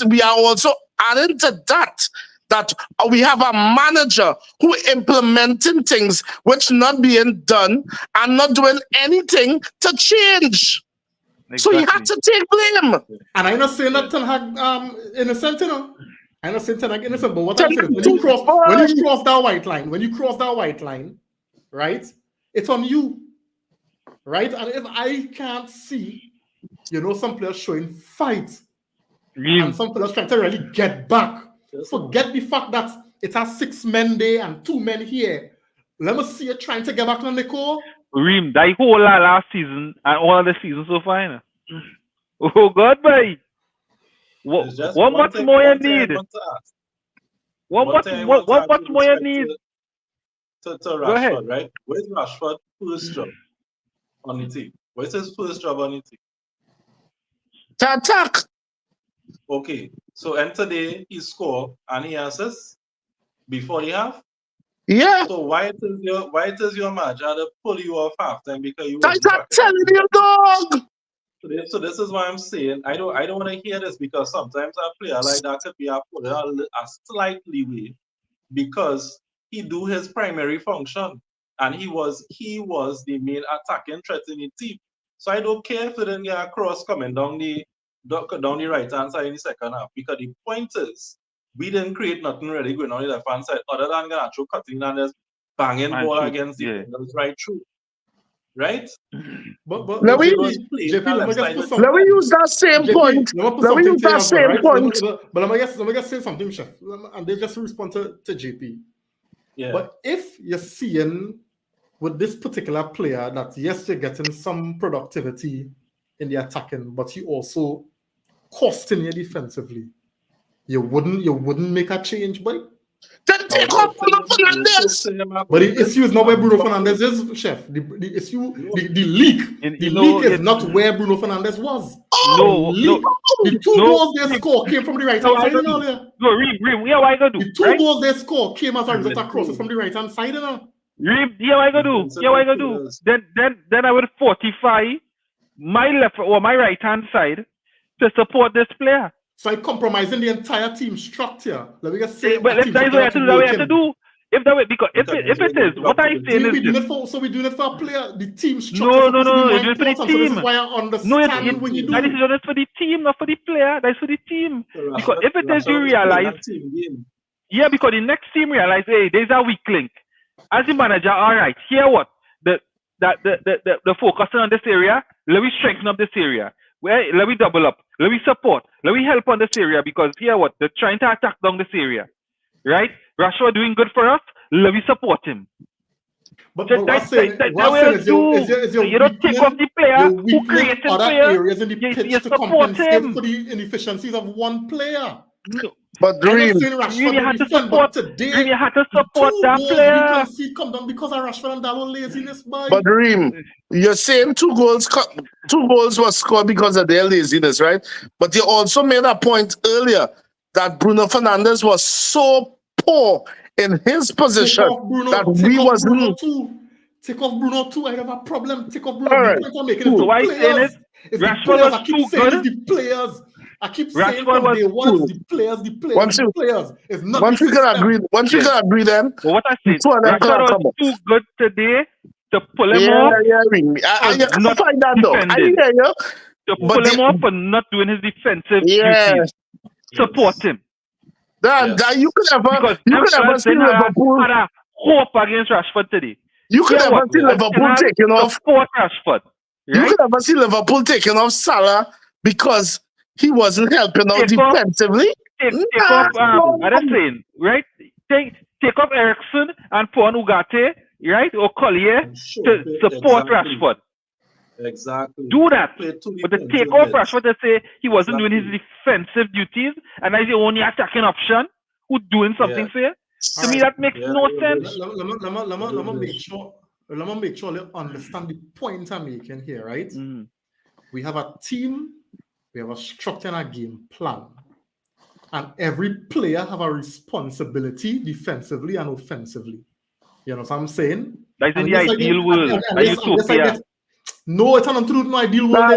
we are also adding to that we have a manager who implementing things which not being done and not doing anything to change. Exactly. So you have to take blame. And I'm not saying that Ten Hag innocent, you know. I'm not saying Ten Hag innocent, but what I'm saying is when you cross that white line, right, it's on you. Right? And if I can't see, some players showing fight and some players trying to really get back. Forget the fact that it has 6 men there and 2 men here. Let me see you trying to get back on the core. Reem, that whole last season and all of the season so far. Oh God, boy. What much more you need? What much more you need? To Rashford, right? Where's Rashford first job on the team? Where's his first job on the team? To attack. Okay, so and today he scored and he assists before the half. Yeah. So why it is your match to pull you off halftime because you? I'm telling you, dog. So this is why I'm saying I don't want to hear this because sometimes a player like that could be a slight leeway because he do his primary function and he was the main attacking threat in the team. So I don't care if they didn't get a cross coming down the right hand side in the second half because the point is we didn't create nothing really going on the left hand side other than Garnacho cutting and just banging ball against the right through. Right? But let me use that same point. Let me use that same point. But let me just say something, Chef. And they just respond to JP. Yeah. But if you're seeing with this particular player that yes, you're getting some productivity in the attacking, but you also costing you defensively, you wouldn't make a change, boy. Then take off Bruno Fernandes. But the issue is not where Bruno Fernandes is, Chef. The issue, the leak is not where Bruno Fernandes was. The 2 goals they score came from the right hand side. No, Reem, why go do? The 2 goals they score came as a result of crosses from the right hand side. Yeah, what I gonna do? Yeah, what I gonna do? Then I would fortify my left or my right hand side to support this player. So I'm compromising the entire team structure. Let me just say, But if that is what I have to do, that we have to do. If that way, because if it is, what I saying is this. So we doing it for a player. The team structure No, supposed to be more you do it for the important. So team. this is why I understand when you do. That is just for the team, not for the player. That's for the team. Because if it is, you realize. Yeah, because the next team realize, hey, there's a weak link. As the manager, all right, here what the focusing on this area. Let me strengthen up this area. Let me double up. Let me support. Let me help on this area because here what they're trying to attack down this area, right? Rashford doing good for us. Let me support him. But what's saying is your you don't take off the player who creates the player. Areas in the pitch to compensate for the inefficiencies of one player. No. But Dream, you had to support that player. We can see come down because of Rashford and Dalot laziness, boy. But Dream, you're saying two goals were scored because of their laziness, right? But you also made a point earlier that Bruno Fernandes was so poor in his position that we wasn't. Take off Bruno too. I have a problem. Take off Bruno. All right. The point I'm making is the players. Rashford was too good. The players. I keep saying Rashford from day one, the players. It's not once we can agree. Once we can agree, then. But what I said, Rashford was too good today to pull him off. I can find that though. I hear you. To pull him off for not doing his defensive duties. Support him. That you could ever see Liverpool. Had a hope against Rashford today. You could ever see Liverpool taking off. Support Rashford. Right? You could ever see Liverpool taking off Salah because he wasn't helping out defensively. Take off, I'm saying, right? Take off Ericsson and put on Ugarte, right? Or Collier to support Rashford. Exactly. Do that. But to take off Rashford to say he wasn't doing his defensive duties and that's the only attacking option who's doing something for you. To me, that makes no sense. Let me make sure you understand the point I'm making here, right? We have a team, we have a structure and a game plan. And every player have a responsibility defensively and offensively. You know what I'm saying? That's in the ideal world. No, it's not true. My ideal world.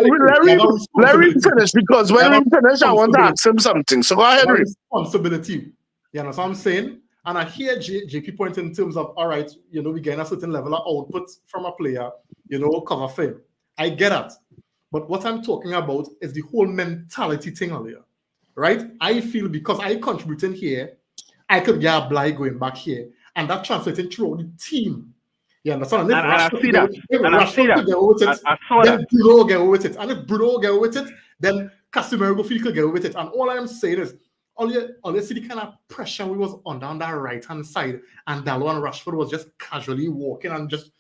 Let me finish because when we finish, I want to ask him something. So go ahead. Responsibility. You know what I'm saying? And I hear JP point in terms of, all right, we gain a certain level of output from a player, cover fame. I get that. But what I'm talking about is the whole mentality thing earlier, right? I feel because I contributed here, I could get a blind going back here, and that translated through the team. You understand? And I see that. Then Bruno get with it. And if Bruno get with it, then Casemiro could get with it. And all I'm saying is, all you see the kind of pressure we was under on that right-hand side, and Dalot and Rashford was just casually walking and just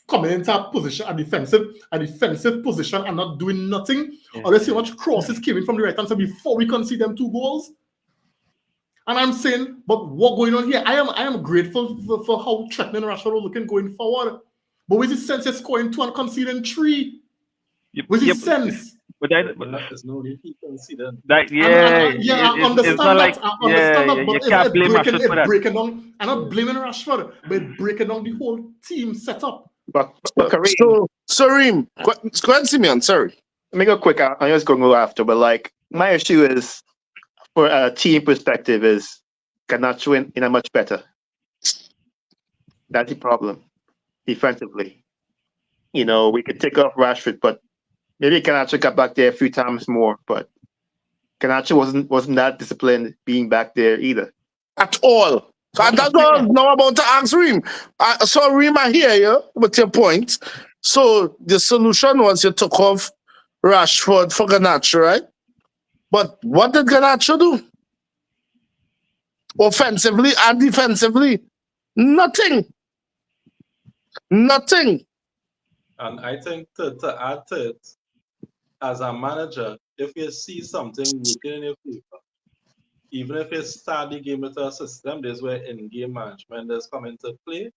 coming into a position, a defensive position, and not doing nothing. Yeah. Or let's see how much crosses came in from the right-hand side before we concede them 2 goals. And I'm saying, but what going on here? I am grateful for how threatening Rashford was looking going forward. But with the sense of scoring 2 and conceding 3? With the sense? But there's no repeat considered. I understand that. But it's breaking down. I'm not blaming Rashford, but breaking down the whole team setup. But so Reem, go ahead, Simeon. Sorry. Let me go quick. I'm just going to go after, but my issue is, for a team perspective, is Garnacho in a much better. That's the problem. Defensively, we could take off Rashford, but maybe Garnacho got back there a few times more. But Garnacho wasn't that disciplined being back there either. At all. So that's all now about to ask Reem. So Reem, I hear you with your point. So the solution was you took off Rashford for Garnacho, right? But what did Garnacho do? Offensively and defensively? Nothing. Nothing. And I think to add to it, as a manager, if you see something working in your favor, even if you start the game with a system, there's where in-game management is coming to play.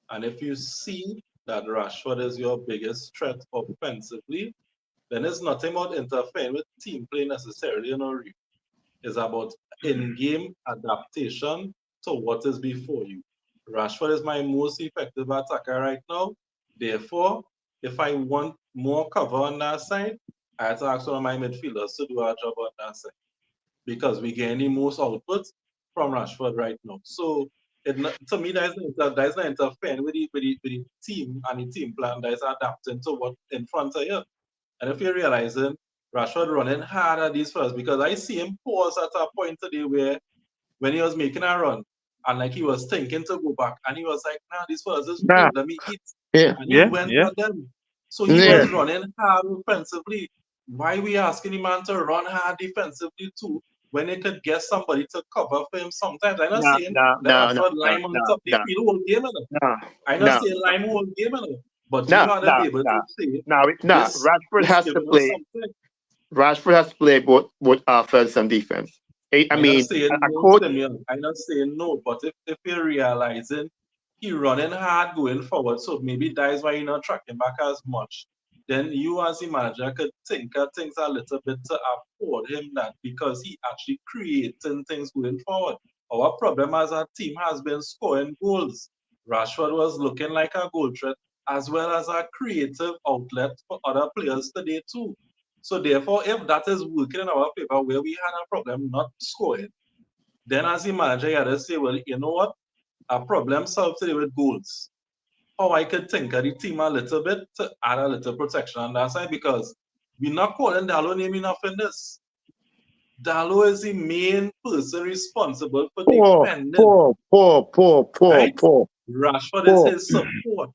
And if you see that Rashford is your biggest threat offensively, then it's nothing about interfering with team play necessarily, It's about in-game adaptation to what is before you. Rashford is my most effective attacker right now. Therefore, if I want more cover on that side, I have to ask one of my midfielders to do our job on that side. Because we get the most output from Rashford right now. So to me, that is not interfering with the team and the team plan that is adapting to what in front of you. And if you're realizing Rashford running hard at these first, because I see him pause at a point today where when he was making a run and like he was thinking to go back and he was like, nah, these fellas is good, let me eat. Yeah. And he went at them. So he Yeah. was running hard offensively. Why we asking the man to run hard defensively too when he could get somebody to cover for him sometimes? I'm not saying that Rashford line on top the field whole game. I'm not saying line whole game. But you had to be able to say Rashford has to play. Rashford has to play both offense and defense. I'm not saying no, but if you're realizing he running hard going forward, so maybe that is why you're not tracking back as much, then you as the manager could think of things a little bit to afford him that because he actually creating things going forward. Our problem as a team has been scoring goals. Rashford was looking like a goal threat as well as a creative outlet for other players today too. So therefore, if that is working in our favor where we had a problem not scoring, then as the manager you had to say, well, you know what? A problem solved today with goals. How I could think of the team a little bit to add a little protection on that side because we're not calling Dalot name enough in this. Dalot is the main person responsible for defending. Right? Rashford is his support.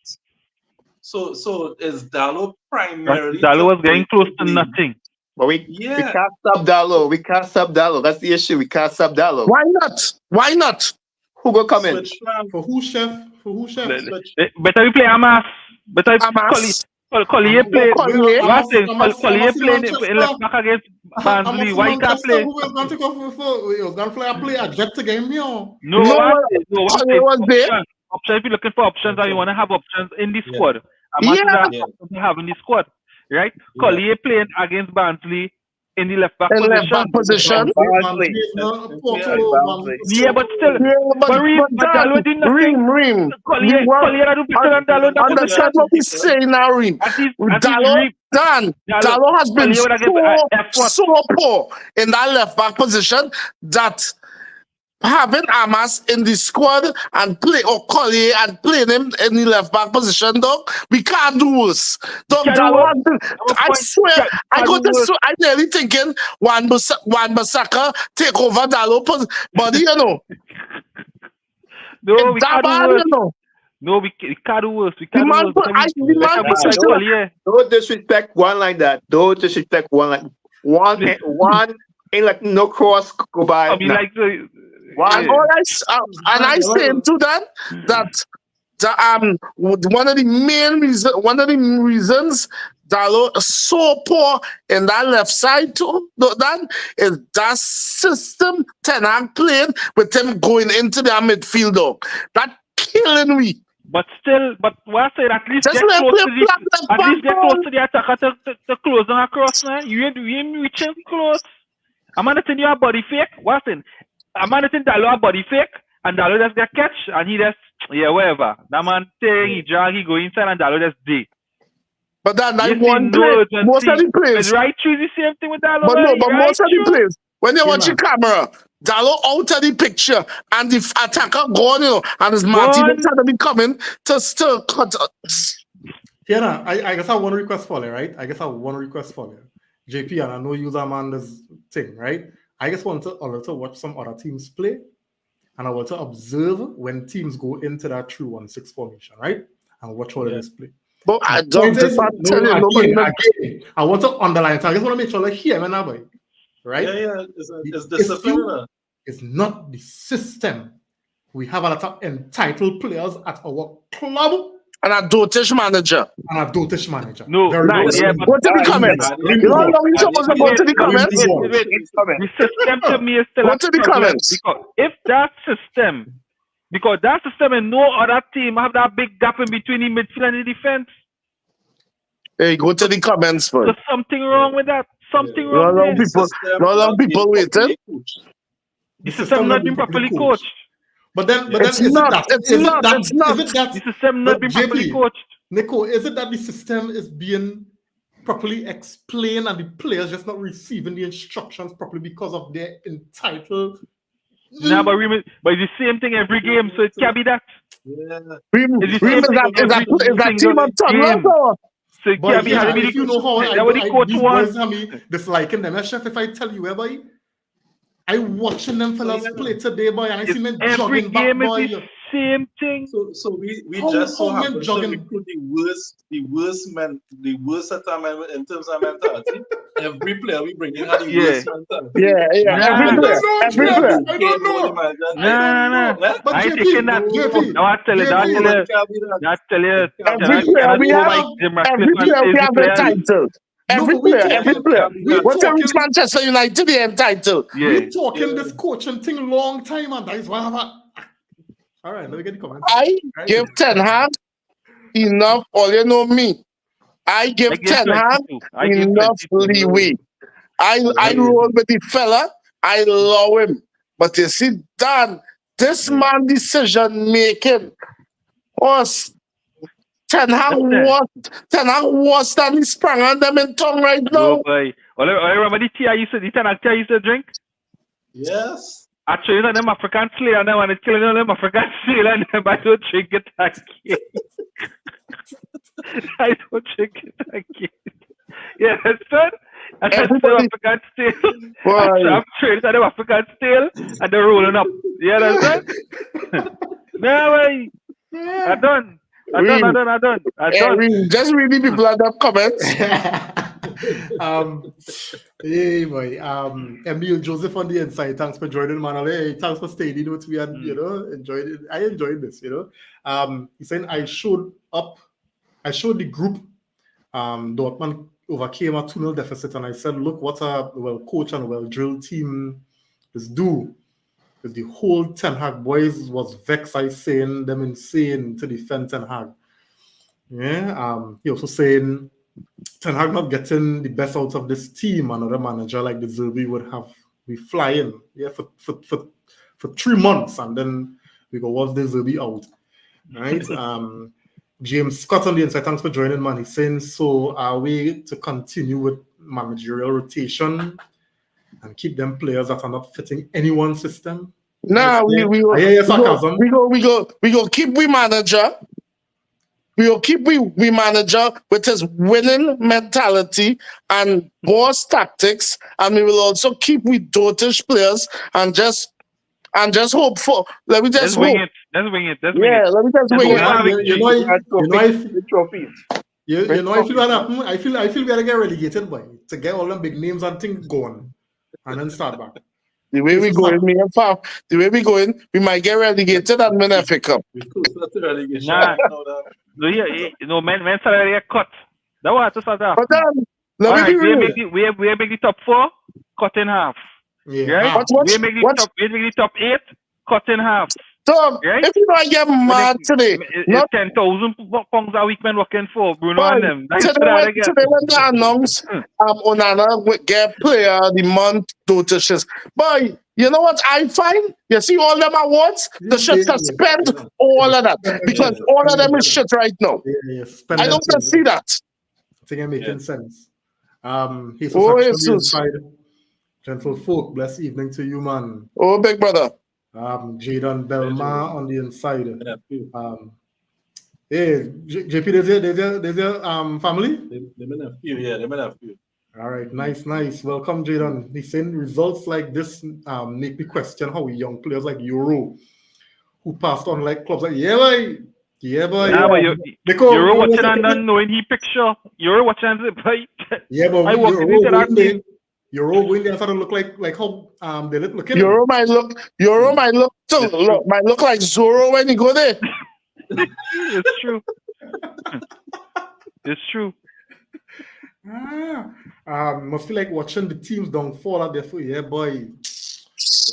So is Dalot primarily? Dalot was getting close to nothing. But we can't stop Dalot. We can't stop Dalot. That's the issue. We can't stop Dalot. Why not? Who go come in? For who, chef? Better we play Hamas. Better Collier play. Collier playing left back against Barnsley. Why you can't play? Who was going to go for? He was going to play a jet to game here. No, Collier was there. Options. If you're looking for options and you want to have options in the squad, options you have in the squad, right? Collier playing against Barnsley in the left back position. Yeah, but still, Dalot did nothing. Collier do better than Dalot. Understand what we say now, Reem. Dalot has been so poor in that left back position that having Hamas in the squad and play or Collier and playing him in the left back position, dog, we can't do worse. Dog, I swear, I nearly thinking Wan Bissaka take over Dalot, but you know, we can't do worse. No, we can't do worse. Don't disrespect one like that. Don't disrespect one like one ain't like no cross go by. I mean, like I say to that one of the main reasons Dalot is so poor in that left side too, Dan, is that system Ten Hag playing with him going into their midfield, dog. That killing me. But what I said, at least get close to the attacker to close on across, man. You ain't reaching close. I'm not saying you're a body fake. What's in? I'm not saying Dalot a body fake, and Dalot just get catch, and he just, whatever. That man saying he drag, he go inside, and Dalot just dig. But that one play, most of the plays. Right, choose the same thing with Dalot. But most of the plays, when you watch the camera, Dalot out of the picture, and the attacker gone, and his Martinez had to be coming to still cut. Yeah, I guess I have one request for you, right? JP, and I know you're man this thing, right? I just want to also watch some other teams play, and I want to observe when teams go into that 3-1-6 formation, right? And watch all of this play. But I don't again, I want to underline. So I just want to make sure like here, man, right? Yeah. It's discipline. It's not the system. We have a lot of entitled players at our club. And a dotish manager. No, nice. Yeah, go to the comments. You know how you're supposed to go to the comments? The system to me is still go to the comments. Because if that system and no other team have that big gap in between the midfield and the defense. Hey, go to the comments, man. There's something wrong with that. Something wrong with it. A lot of people waiting. The system not being properly coached. But then It's is not. it that? It's Is it not. that? It's not. Is it that? The system not But being properly JP, coached. Nico, is it that the system is being properly explained and the players just not receiving the instructions properly because of their entitled? Nah, but it's the same thing every game, so it can't be that. Yeah. Remember It's the same thing is that every team on game. Tunnel? So it But can't be yeah, having if you know how that what the coach these wants. boys have me disliking them, chef. If I tell you, boy, I watching them fellas play today, boy, and I see them Every jogging back, game boy. is the same thing. So we How- just so how men happen to jogging- recruit the worst set of men in terms of mentality. Every player we bring in had the worst mentality. Yeah. Nah. Every player. Every player. I don't know. Nah. But I ain't JP, taking that. JP, Now I tell you. Every Can player I we go have. by Jim Every Ratcliffe and player we say have the players? entitled. Every No, but we player. we What's the reach talking- Manchester United the entitled? Yeah. We talking this coaching thing long time, and that is why I have a... All right, let me get the comments. I give Ten Hag enough, all you know me. I give Ten Hag 22. I give enough 22. leeway. I roll with the fella. I allow him. But you see, Dan, this man decision making was Ten Hag was that he sprang on them in tongue right now. No, boy. All I remember the tea I used to drink. Yes. Actually, them African slayer now, and it's killing them African slayer, and them I don't drink it again. I don't drink it again. Yeah, that's good. And that's the Everybody- African stale. Boy. I'm trading to the African stale, and they're rolling up. Yeah, that's good. No way. I'm done. Just read the people at the comments. Hey boy, Emil Joseph on the inside. Thanks for joining, man. Hey, thanks for staying with me and enjoyed it. I enjoyed this. He's saying I showed the group. Dortmund overcame a 2-0 deficit, and I said, look what a well coached and well drilled team is do. Because the whole Ten Hag boys was vexed. I saying them insane to defend Ten Hag. Yeah. He also saying Ten Hag not getting the best out of this team. Another manager like the Zerbi would have be flying. Yeah, for 3 months, and then we go watch the Zerbi out. Right? James Scott on the inside. Thanks for joining, man. He's saying, so are we to continue with managerial rotation and keep them players that are not fitting anyone's system? Nah, we go keep we manager. We will keep we manager with his winning mentality and boss tactics, and we will also keep we dotish players and just hope for. Let me just wing hope. it. Let's wing it. Let me just wing it. You know, trophies. You know, I feel what happen. I feel we gotta get relegated, boy, to get all them big names and things going, and then start back. The way we going, we might get relegated and win FA Cup. Nah. No, men salary get cut. That was to start off. But then, let me be real. We make the top 4, cut in half. Yeah. Right? We make the top 8, cut in half. Dog, right? if you know I get mad today, it's 10,000 pounds a week men working for Bruno and them. Today when they announce Onana will get player of the month dotations. Boy, you know what I find? You see all them awards? They should suspend all of that. Because all of them is shit right now. I don't see that. I think I'm making sense. He's Jesus. Gentle folk, blessed evening to you, man. Oh, big brother. Jaden Belma on the inside. Hey, JP, there's your family? They may have few. All right, nice. Welcome, Jaden. He's saying results like this make me question how young players like Euro, who passed on like clubs like boy. But Euro watching and not knowing he picture. Euro watching and say, but I walked into that game. Euro going there sort of look like how they look. Euro might look like Zorro when you go there. It's true. It's true. Must feel like watching the teams downfall out there for boy.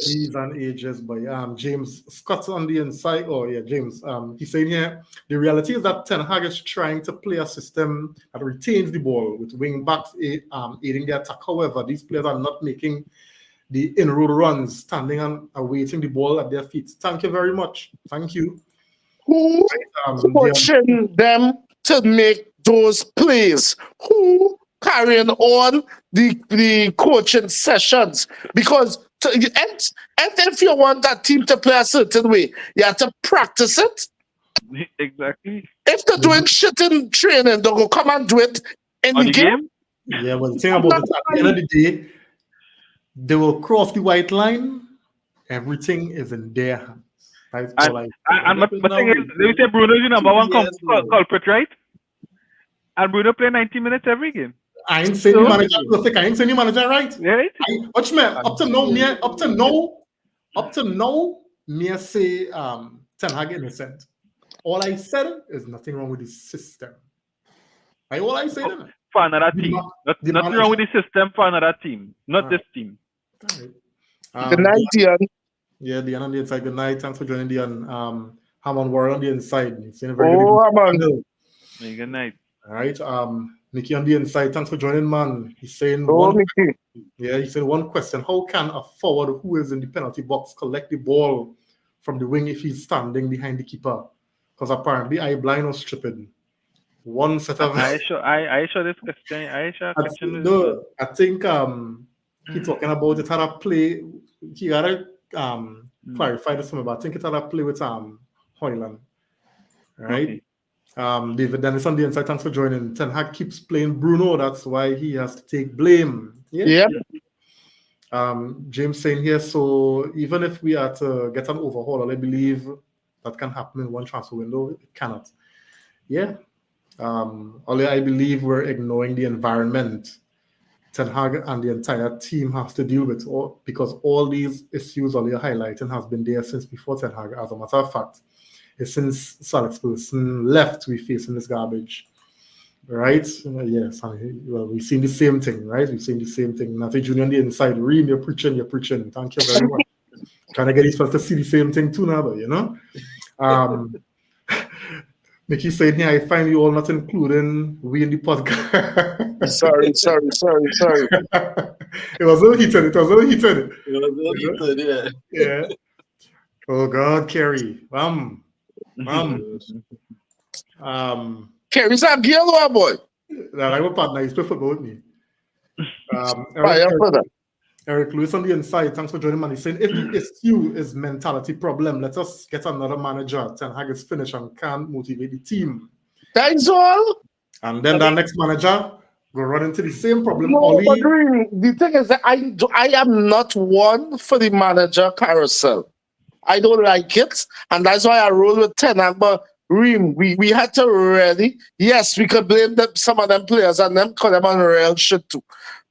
These and ages, boy. James Scott on the inside. Oh yeah, James. He's saying here the reality is that Ten Hag is trying to play a system that retains the ball with wing backs aiding the attack. However, these players are not making the in-road runs, standing and awaiting the ball at their feet. Thank you very much. Thank you. Who coaching them to make those plays? Who carrying on the coaching sessions? Because if you want that team to play a certain way, you have to practice it. Exactly. If they're doing shit in training, they'll go come and do it in the game. Yeah, but the thing about it, at the end of the day, they will cross the white line. Everything is in their hands. That's all I. And my thing is, they say Bruno's the number one culprit, right? And Bruno play 90 minutes every game. I ain't saying the manager perfect. I ain't saying the manager right. Right? Watch me. Up to now, me say Ten Hag innocent. All I said is nothing wrong with the system. Right? All I said for another team. Nothing wrong with the system for another team. Not this team. Right. Good night, Dion. Yeah, Dion on the inside. Good night. Thanks for joining, Dion. Hammond Warren on the inside. He's saying a very good. Good night. All right. Mickey on the inside. Thanks for joining, man. He's saying Mickey. Yeah, he said one question. How can a forward who is in the penalty box collect the ball from the wing if he's standing behind the keeper? Because apparently I blind or stripping. One set of I show this question. I think he's talking about it had a play. He gotta clarify this for me, but I think it had a play with Hoyland. Right? Okay. David Dennis on the inside, thanks for joining. Ten Hag keeps playing Bruno, that's why he has to take blame. Yeah. James saying here, so even if we are to get an overhaul, I believe that can happen in one transfer window. It cannot. Yeah. Only I believe we're ignoring the environment Ten Hag and the entire team has to deal with, because all these issues all you're highlighting has been there since before Ten Hag. As a matter of fact, it's since Alex Ferguson left we facing this garbage. Right? Yes. Well, we've seen the same thing, right? We've seen the same thing. Natty Junior on the inside, Reem, you're preaching. Thank you very much. Trying to get these fellas to see the same thing too now, but you know. Mickey saying here, I find you all not including we in the podcast. Sorry. It was all heated. Yeah. Oh God, Kerry. Kerry's a girl, boy. I'm a partner. He's play football with me. Eric Lewis on the inside. Thanks for joining, man. He's saying if the issue is mentality problem, let us get another manager. Ten Hag is finished and can't motivate the team. That's all. And then the next manager will run into the same problem. No, but really, the thing is that I am not one for the manager carousel. I don't like it, and that's why I roll with Ten Hag. But Reem, we had to really, yes, we could blame some of them players and them call them on real shit too.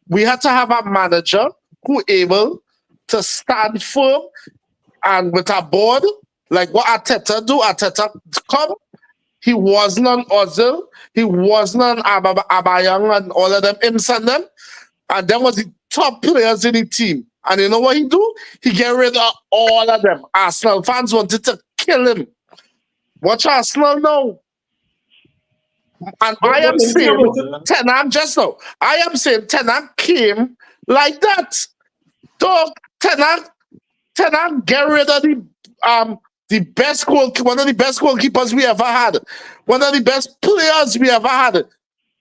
We had to have a manager who able to stand firm and with a board, like what Arteta do. Arteta come, he wasn't on Ozil, he wasn't on Abayang and all of them, him and them, and them was the top players in the team. And you know what he do? He get rid of all of them. Arsenal fans wanted to kill him. Watch Arsenal now. And I am saying Ten Hag just now. I am saying Ten Hag came like that. So Ten Hag get rid of the best one of the best goalkeepers we ever had, one of the best players we ever had.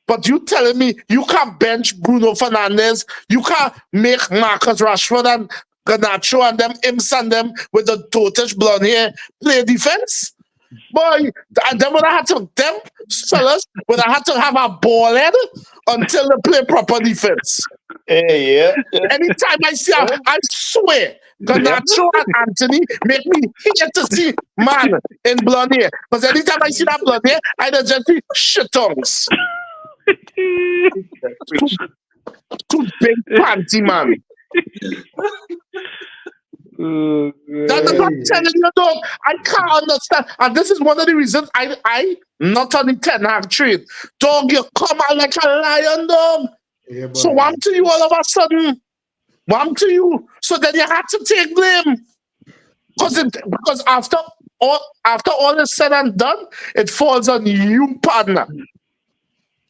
But you telling me you can't bench Bruno Fernandes, you can't make Marcus Rashford and Garnacho and them imps and them with the totish blonde hair play defense? Boy, and then when I had to them fellas, when I had to have a ball head until they play proper defense. Yeah. Anytime I see him, I swear, Garnacho and Anthony make me hate to see man in blonde hair. Because anytime I see that blonde hair, I just see shit tongues. Too big panty, man. That's what I'm telling you, dog. I can't understand. And this is one of the reasons I not on the Ten Hag trade. Dog, you come out like a lion, dog. Yeah, so wham to you all of a sudden. Wham to you. So then you had to take blame. Because after all is said and done, it falls on you, partner.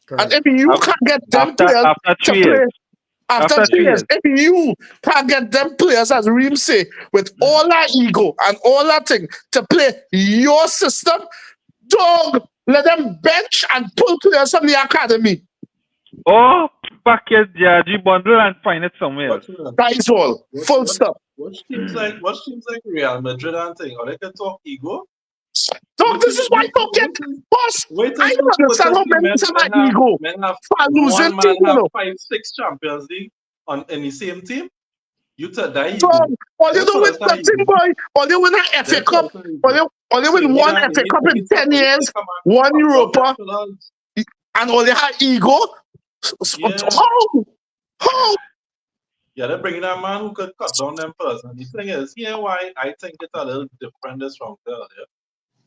Correct. And if you can't get them players to play, After 3 years, if you can't get them players, as Reem say, with all that ego and all that thing to play your system, dog, let them bench and pull players from the academy. Or pack your G bundle and find it somewhere else. That is all. Full stop. Watch teams like Real Madrid and thing, or they can talk ego. Dog, this is why you get boss. I don't understand how men have ego. Men have for losing one man team, you have know. 5-6 Champions League in the same team. You tell that Dog, ego. all you do with nothing, boy. All you win an FA Cup. All you win one FA Cup in 10 years, one Europa, and all you have ego. How? Yeah, they're bringing a man who could cut down them first. And the thing is, here why I think it's a little different this from there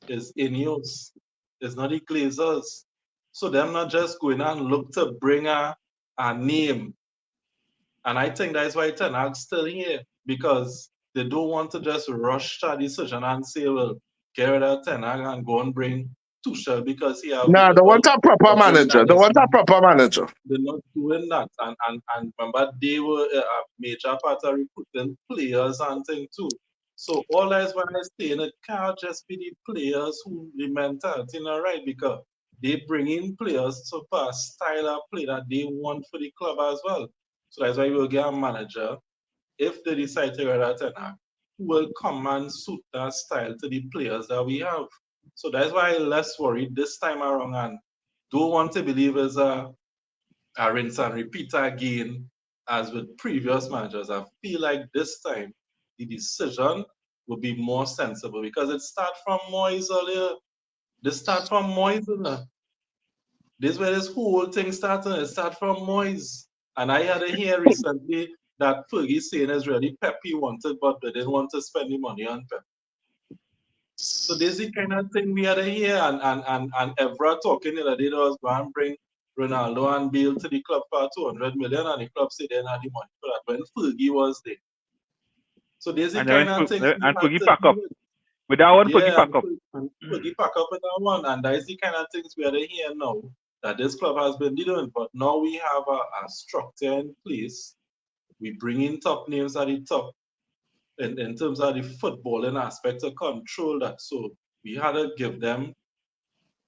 is Ineos. It's not the Glazers. So them not just going and look to bring a name. And I think that's why Ten Hag's still here. Because they don't want to just rush to a decision and say, well, get rid of Ten Hag and go and bring Tuchel because he have... Nah, they want a proper manager. They want a proper manager. They're not doing that. And remember, they were a major part of recruiting players and things too. So all that is why I say it can't just be the players who the mentality not right, because they bring in players to a style of play that they want for the club as well. So that's why we'll get a manager, if they decide to get that, who will come and suit that style to the players that we have. So that's why I'm less worried this time around and don't want to believe it's a rinse and repeat again as with previous managers. I feel like this time the decision will be more sensible because it starts from Moyes earlier. This start from Moyes. This is where this whole thing started. It started from Moyes. And I had a hear recently that Fergie saying is really Pep he wanted, but they didn't want to spend the money on Pep. So this is the kind of thing we had here, and Evra talking the other day was going to bring Ronaldo and Bale to the club for 200 million, and the club said they didn't have the money for that when Fergie was there. So this is the kind of thing. And Fergie pack up. With that one, Fergie pack up. And Fergie pack up with that one, and that is the kind of things we are here now that this club has been dealing. But now we have a structure in place. We bring in top names at the top. In terms of the footballing aspect to control that. So we had to give them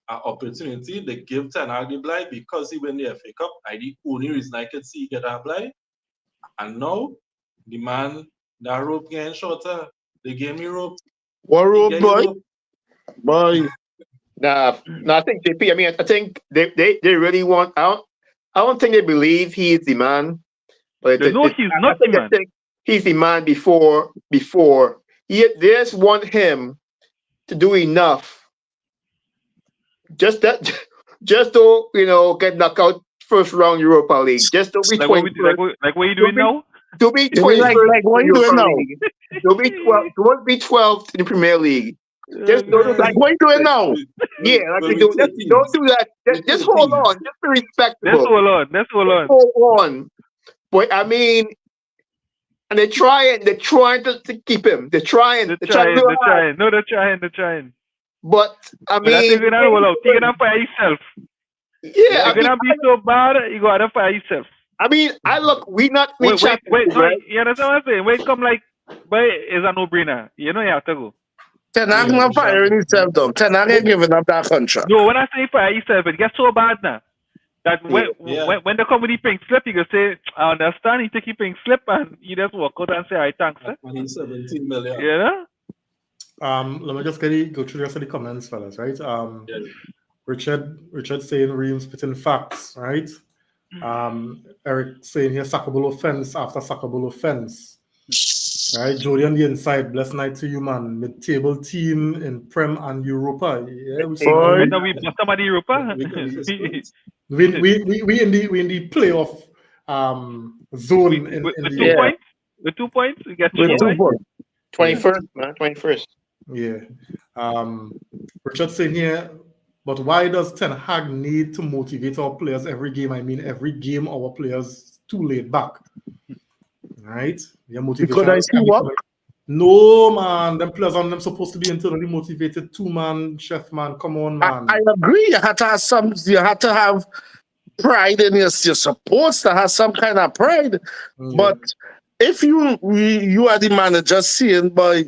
an opportunity. They give Ten Hag the blind because he win the FA Cup. The only reason I could see he get a blind. And now the man, that rope getting shorter. They gave me rope. What rope, boy? Boy. Nah, I think JP. I mean, I think they really want. I don't think they believe he is the man. But they know he's not the man. He's the man before. They just want him to do enough. Just to get knocked out first round Europa League. Just to be like what are you doing now? To be 20 like what are you doing now? To be 12. To want to be 12th in the Premier League. Just like what are you doing now? Yeah, don't do that. Just hold on. Just be respectable. Let's hold on. Hold on. But I mean. And they're trying to keep him. They're trying. No, they're trying. But I mean, you're gonna fire yourself. Yeah, you're gonna be so bad. You gotta fire yourself. I mean, wait. You understand what I'm saying? Wait, come like, but it's a no-brainer. You know you have to go. Ten Hag not firing himself, though. Ten Hag ain't giving up that contract. No, when I say fire yourself, it gets so bad now. That when the company pink slip, you can say, I understand, he take your pink slip and you just walk out and say, I thanks. And he's 17 million. Yeah. Let me just go through the rest of the comments, fellas, right? Richard saying Ream spitting facts, right? Eric saying here sackable offense after sackable offense. Right, Jody on the inside, blessed night to you, man. Mid-table team in Prem and Europa. Yeah, we bust somebody Europa. We in the playoff zone with 2 points. We get 2 points. 21st, man. 21st. Yeah. Richard saying here, but why does Ten Hag need to motivate our players every game? I mean, every game our players too laid back. Right? Because I see what? No, man. Them players on them supposed to be internally motivated too, man. Chef, man. Come on, man. I agree. You had to have pride in your. You're supposed to have some kind of pride, but if you are the manager, seeing boy,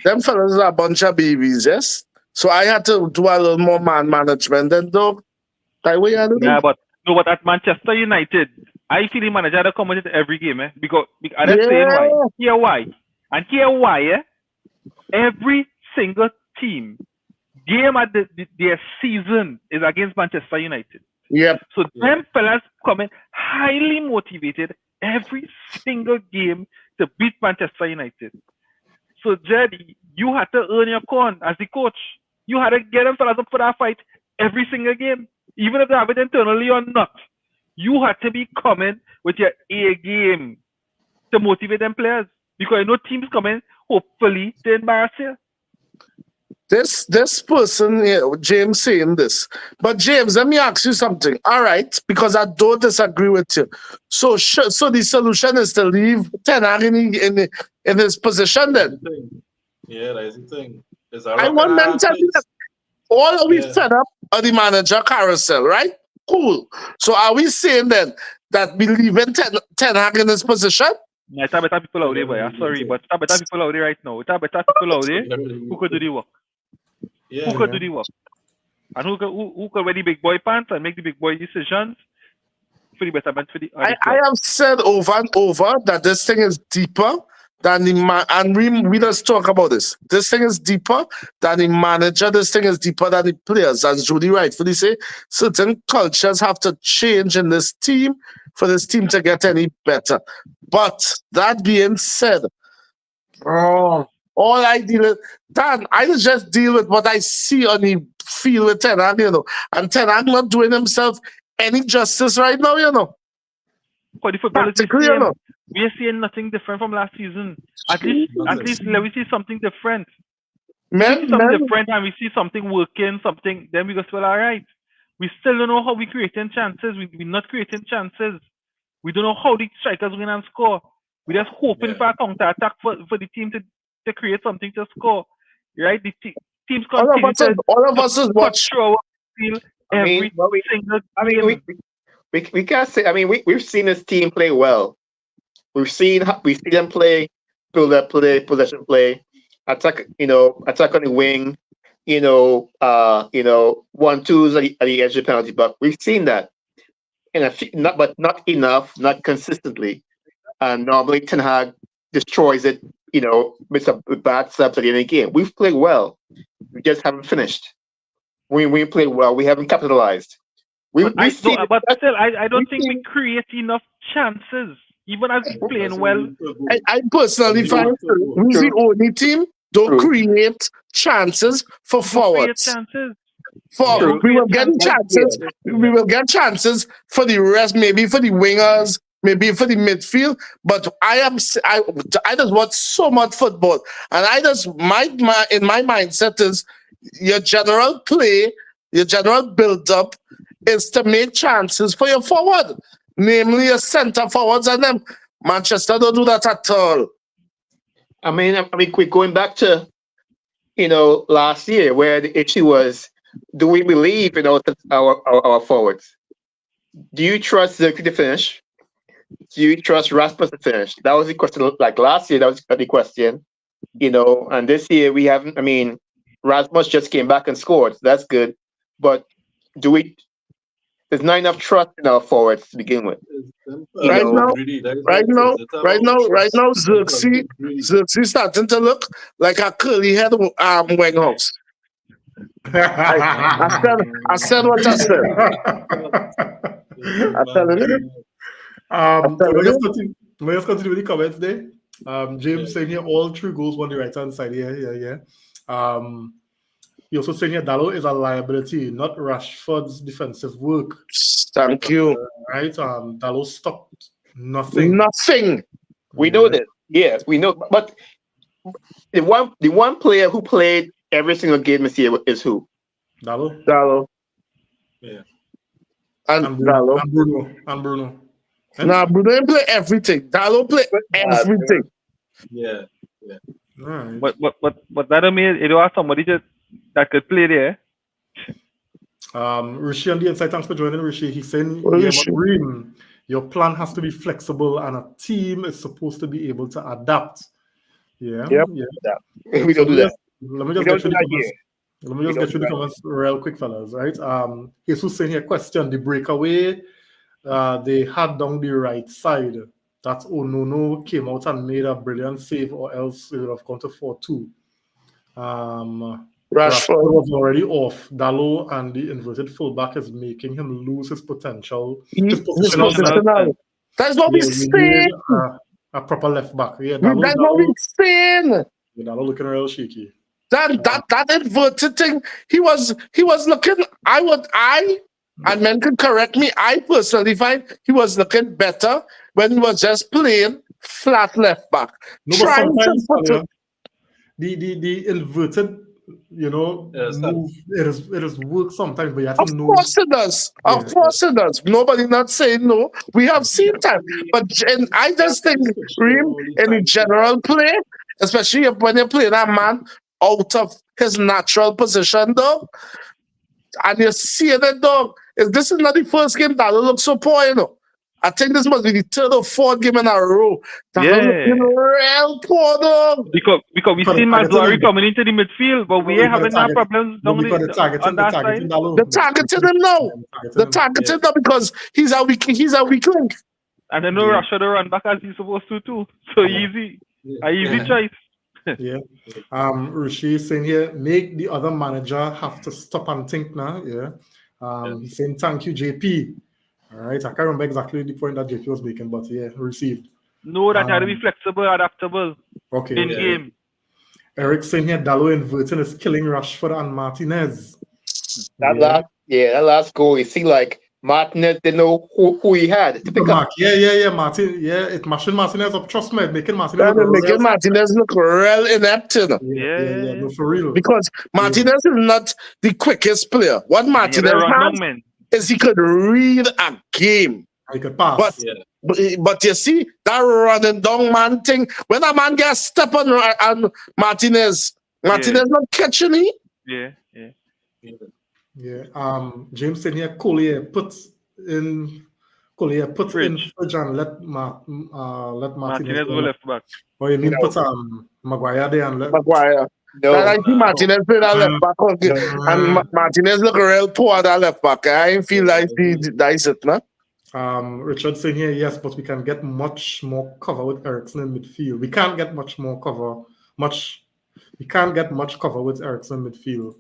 them fellas are a bunch of babies, yes. So I had to do a little more man management. Then dog, that way I do. Yeah, but no, but at Manchester United, I feel the manager had to come into every game, because I'm just saying why. Here why. And here why, every single team game at their season is against Manchester United. Yep. So them fellas coming highly motivated every single game to beat Manchester United. So Jed, you had to earn your corn as the coach. You had to get them fellas up for that fight every single game, even if they have it internally or not. You had to be coming with your A game to motivate them players, because I know teams coming hopefully to embarrass you. This person here, James, saying this. But James, let me ask you something. All right, because I don't disagree with you. So the solution is to leave Ten Hag in his position then. Yeah, that's the thing. I want them to be all of we fed up of the manager carousel, right? Cool. So are we saying then that we leaving Ten Hag in his position? It's a better people out there, boy. I'm sorry, but it's a better people out there right now. It's a better people out there who could do the work. Who could do the work? And who could wear the big boy pants and make the big boy decisions for the betterment for the I have said over and over that this thing is deeper than the man, and we just talk about this. This thing is deeper than the manager. This thing is deeper than the players. As Judy rightfully say, certain cultures have to change in this team for this team to get any better. But that being said, all I deal with, Dan, I just deal with what I see on the field with Ten Hag, and Ten Hag not doing himself any justice right now, For the football is the same. We are seeing nothing different from last season. At least let me see something different. Something different, and we see something working, then we go, well, all right. We still don't know how we creating chances. We're not creating chances. We don't know how the strikers win and score. We're just hoping for a counter attack for the team to create something to score. Right? The teams continue all of us is watch through our field every single game. We can't say. I mean, we've seen this team play well. We see them play, build up play, possession play, attack. Attack on the wing. 1-2s at the edge of the penalty box. We've seen that, but not enough, not consistently. And normally Ten Hag destroys it. With some bad subs at the end of the game. We've played well. We just haven't finished. We played well. We haven't capitalized. But still, I don't think we create enough chances, even as we're playing well. I personally find we're the only team don't create chances for forwards. We will get chances. We will get chances for the rest, maybe for the wingers, maybe for the midfield. But I just watch so much football, and in my mindset is your general play, your general build-up is to make chances for your forward, namely your centre forwards, and them. Manchester don't do that at all. I mean, we're going back to last year where the issue was: do we believe in our forwards? Do you trust Zirkzee to finish? Do you trust Rasmus to finish? That was the question. Like last year, that was the question. And this year we haven't. I mean, Rasmus just came back and scored. So that's good, but there's not enough trust in our forwards to begin with. Right now, Zirkzee starting to look like a curly head Winghouse. I said what I said. I'm telling you. Let's continue with the comments there. James saying here all 3 goals on the right hand side. Yeah. He also saying here Dalot is a liability, not Rashford's defensive work. Thank you. Right. Dalot stopped nothing. We know that. Yes, we know. But the one player who played every single game this year is who? Dalot. Yeah. And Dalot. And Bruno. Nah, Bruno didn't play everything. Dalot played everything. Yeah. Right. But that don't mean it was somebody that could play there. Rishi on the inside, thanks for joining, Rishi. He's saying, Well, yeah, but Rishi. Reem, your plan has to be flexible and a team is supposed to be able to adapt. Yeah, Yep. yeah. We So don't do that. let me We just don't get do you the that comments. here. Let me We just don't get do you the that. comments real quick, fellas, right? Jesus saying here, question, the breakaway, they had down the right side. That's Onono came out and made a brilliant save, or else it would have gone to 4-2. Rashford Rashford. was already off. Dallo and the inverted fullback is making him lose his potential. His His positional sense. positional. That's what we Yeah, we need saying. a proper left back. Yeah, That's what we saying. Dallo looking real shaky. That inverted thing. He was looking. And men can correct me. I personally find he was looking better when he was just playing flat left back. No, but Trying to sometimes put it. the inverted, move it is work sometimes, but you have to Of know. course it does. Yeah, Of course it does. Nobody not saying no. We have seen time. But I just think, Reem, in the general play, especially when you play that man out of his natural position, though, and you see that, dog, this is not the first game that looks so poor, I think this must be the third or fourth game in a row. That looking real poor, dog. Because we Because seen the targeting Mazlari him. coming into the midfield, but we ain't having that problems No, down because on that side. The targeting him now. The targeting him because he's a weak link. And I know Rashford run back as he's supposed to too. So easy. An easy choice. Yeah. Rishi is saying here, make the other manager have to stop and think now. Yeah. He's saying thank you, JP. All right. I can't remember exactly the point that JP was making, but yeah, received. No, that had to be flexible, adaptable. Okay. In game. Eric saying here, Dallo inverting is killing Rashford and Martinez. That last goal, you see, like Martinez didn't know who he had to pick up. Yeah, Martin. Yeah, it's mashing Martinez up. Trust me, making Martinez look real inept. Yeah, no, for real. Because Martinez is not the quickest player. What Martinez has is he could read a game. He could pass. But you see, that running down man thing, when a man gets step on Martinez not catching it. Yeah. James said here, Collier puts in fridge and let Martinez go left back. Or you mean put Maguire there and let Maguire. No, I think Martinez played that left back and Martinez look real poor at that left back. I feel like that's it, no? Richard saying here, yes, but we can get much more cover with Eriksen in midfield. We can't get much cover with Eriksen in midfield.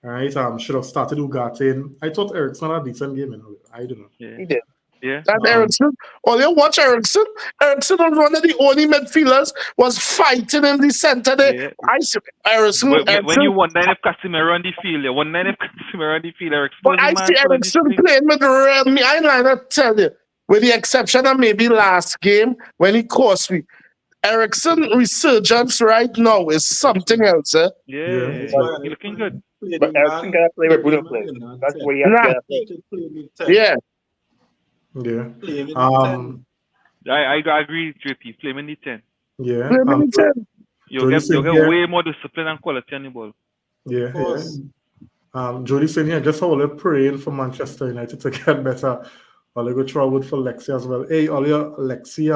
All right. Should have started Ugarte. I thought Eriksen had a decent game. I don't know. He did. Yeah. That Eriksen. Oh, you watch Eriksen. Eriksen was one of the only midfielders was fighting in the center there. Yeah. I see Eriksen. When you want 9 of Casemiro on the field, Eriksen. But I see Eriksen playing with real me. I not tell you. With the exception of maybe last game when he cost me. Eriksen resurgence right now is something else. Yeah. He's looking good. But Eriksen gotta play with Bruno play. That's where you have to play. Yeah. I agree with JP. Play him in the 10. Yeah. Play him in the 10. You'll get way more discipline and quality on the ball. Yeah. Jody saying here, just how they're praying for Manchester United to get better. I'll go try wood for Lexi as well. Hey, Lexi,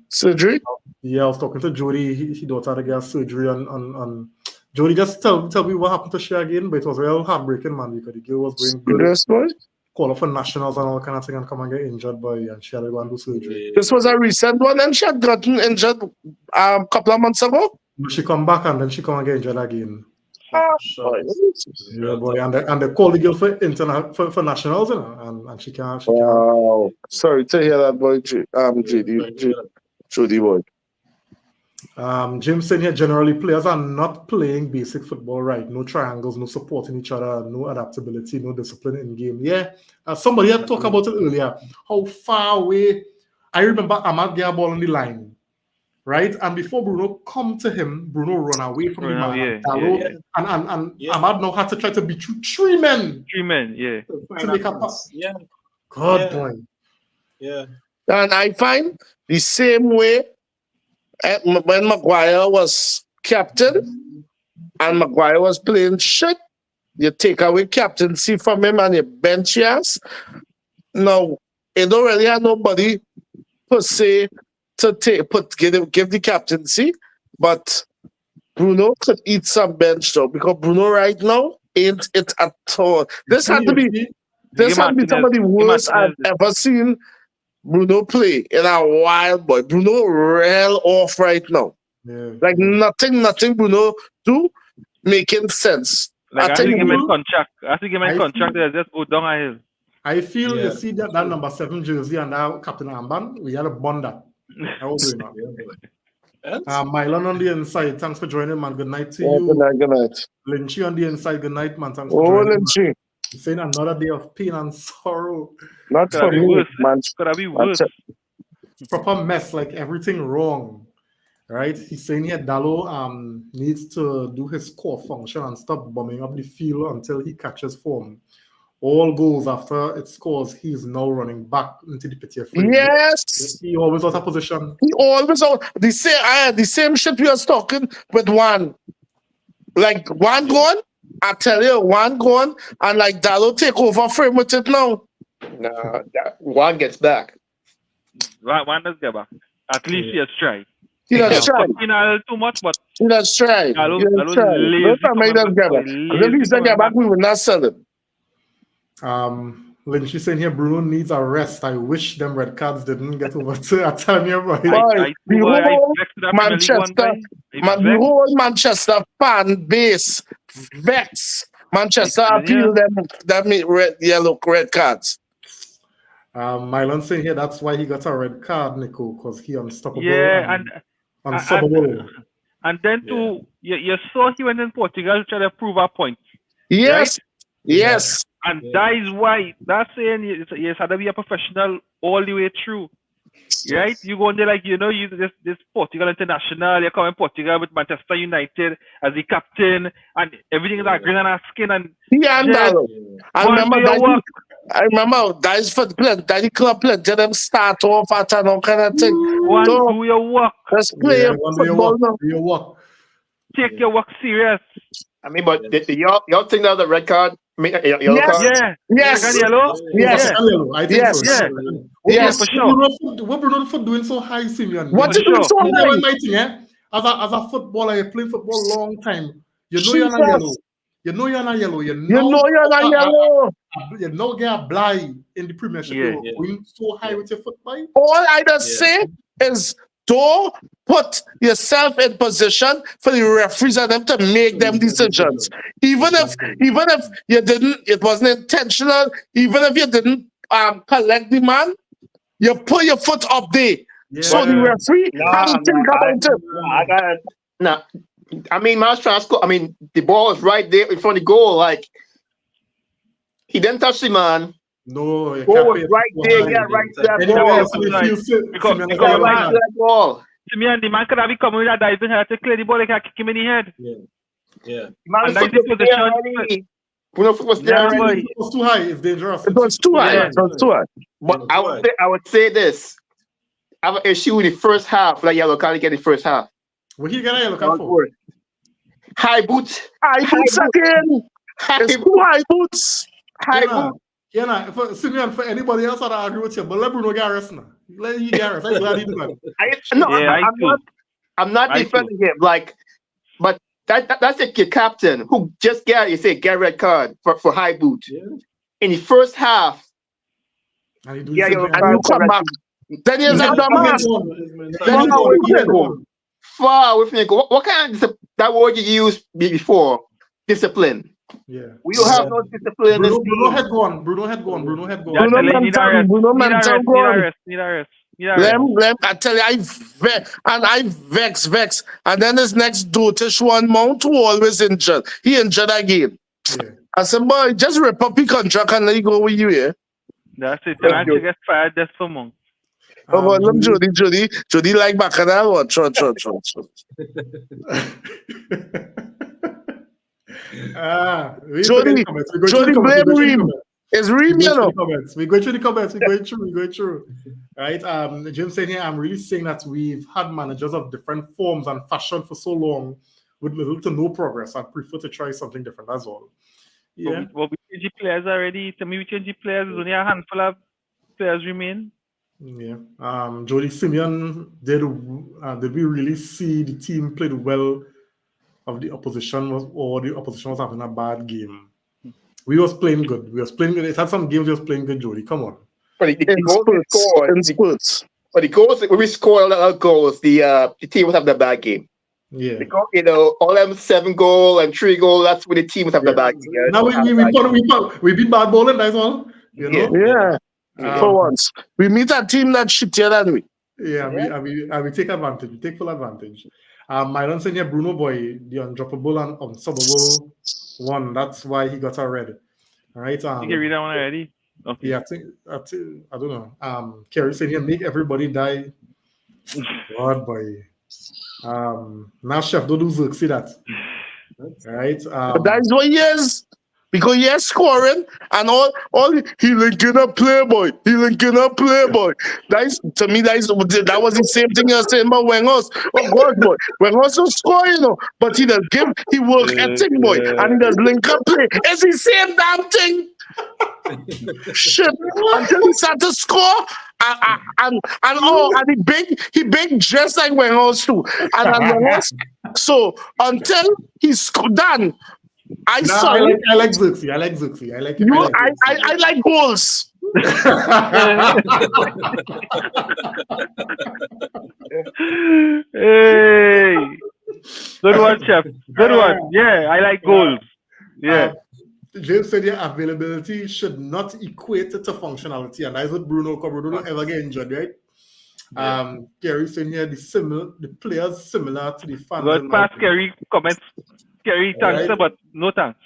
surgery? Yeah, I was talking to Jody. He daughter to get surgery on Jody, just tell me what happened to she again, but it was real heartbreaking, man, because the girl was going good. Call up for nationals and all kind of thing and come and get injured, and she had to go and do surgery. This was a recent one, and she had gotten injured a couple of months ago. She come back and then she come and get injured again. Yeah, boy, and they call the girl for nationals, and she can't. Wow. Sorry to hear that, boy. Judy boy. James saying here, generally players are not playing basic football right. No triangles, no supporting each other, no adaptability, no discipline in game. Yeah, somebody had talked about it earlier. How far away? I remember Ahmad get a ball on the line, right? And before Bruno come to him, Bruno run away from the man. And Ahmad now had to try to beat you 3 men. 3 men, yeah. To make a pass. Yeah. God, boy. Yeah. And I find the same way when Maguire was captain and Maguire was playing shit, you take away captaincy from him and you bench yes. Now, he don't really have nobody per se to give the captaincy, but Bruno could eat some bench though, because Bruno right now ain't it at all. This had to be some of the worst I've ever seen Bruno play in a while, boy. Bruno real off right now. Like nothing Bruno do making sense. Like I think him in contract. I think him in contract they just go down a hill. I feel you see that number 7 jersey and that captain armband, we had a bond that. How we doing now? Mylon on the inside, thanks for joining, man. Good night to you. Good night. Lynchy on the inside, good night, man. Thanks for joining. Lynchy. Saying another day of pain and sorrow. Not for me, man. Could have been worse. Proper mess, like everything wrong. Right? He's saying here Dallo needs to do his core function and stop bombing up the field until he catches form. All goals after it scores, he's now running back into the pity frame. Yes! He always out of position. He always out. The same shit we are talking with one. Like one gone, I tell you, one gone, and like Dallo take over frame with it now. No, one gets back. One does get back. At least he has tried. He does try. Too much, but he does try. Dallo Don't tell me he doesn't get back. If he doesn't get back, we will not sell him. Lynchy saying here Bruno needs a rest. I wish them red cards didn't get over to Atania. The whole Manchester fan base vex. Manchester appeal them yellow red cards. Mylon saying here that's why he got a red card, Nico, because he unstoppable. Yeah, unstoppable. And then too, you saw he went in Portugal trying to prove a point. Yes. Right? Yes. And that is why that's saying you had to be a professional all the way through. Right? You go in there like this Portugal international, you're coming Portugal with Manchester United as the captain and everything is like green on our skin and I remember that is for the plan, that the club plan, let them start off at and all kind of thing. Do your work. Let's play football now. Do your work. Take your work serious. I mean, but y'all think that the red card? Yellow card? Yes. Yellow? Yes. I think so. Yeah. Yes. For sure. What Bruno for doing so high, Simeon? What you doing so high? As a footballer, you play football a long time. You know you're not yellow. You know you're not yellow. You know get a blind in the Premiership. You're going so high with your football. All I just say is don't put yourself in position for the referees and them to make them decisions. Even if you didn't, it wasn't intentional. Even if you didn't collect the man, you put your foot up there. Yeah. So the referee has to think about it. I got it. Nah, I mean, Miles trying to score. I mean, the ball was right there in front of the goal. Like he didn't touch the man. No, you can't was right there. Yeah, right to that ball. To me, and the man could have been coming with a diving head to clear the ball. They can kick him in the head. Yeah. And that's the position. Bruno was there. It was too high. It's dangerous. It was too high. But I would say this. I have an issue with the first half. Like yellow card get the first half. What he got a yellow card for? High boots. High boots again. It's two high boots. High boots. Yeah, Simeon, for anybody else, I agree with you. But let Bruno get arrested now. Let him get arrested. I'm glad he did that. I'm not defending him. Like, but that's your captain who just get a red card for high boot. Yeah. In the first half. And you come back. Then he's at the mask. Far away from you. What kind of that word you used before? Discipline. Yeah. We don't have no discipline. Bruno had gone. Bruno Need arrest. I tell you, I vex. And then this next dotish one Mount who always injured. He injured again. Yeah. I said, boy, just rip up your contract and let you go with you here. That's it. Then I should get fired just for Mount. Oh, but look, Jody like back at that one. True. Jody blame Reem. It's Reem, you know. We're going through the comments. We're going through. Right? Jim saying here, I'm really saying that we've had managers of different forms and fashion for so long with little to no progress. I prefer to try something different, that's all. Yeah. But we changed the players already. To me, we changed the players. There's only a handful of players remain. Yeah. Jody Simeon, did we really see the team played well of the opposition or the opposition was having a bad game? We was playing good. It had some games we was playing good, Jody. Come on. But the In goals we spurts. scored, In spurts. but the goals when we scored a lot of goals, the team was having a bad game. Yeah. Because all them 7 goal and 3 goal, that's when the team was having a bad game. Yeah, Now we beat bad bowling, that's all. You know? Yeah. For once. We meet a team that's shittier than we. Yeah, we take advantage. We take full advantage. Myron saying here, Bruno Boy, the undroppable and unsubbable one. That's why he got a red. All right. You can read that one already. Okay. Yeah, I don't know. Kerry saying here, make everybody die. God boy. Now chef, don't do Zirk, see that. All right. But that's what he is. Because he is scoring and all he linking up playboy. To me, that was the same thing you were saying about Wengos. Oh God, boy. Wengos will score, but he work ethic, boy, and he does link up play. It's the same damn thing. Shit. Until he started to score and he big just like Wengos too. So until he's done. I like Zuxi. I like Zuxi. I like goals. Hey, good one, chef. Good one. Yeah, I like goals. Yeah. James said your availability should not equate to functionality, and that's what Bruno don't ever get injured, right? Yeah. Gary saying here the players similar to the fans. Good pass, Gary. Comments. Gary, thanks, but no thanks.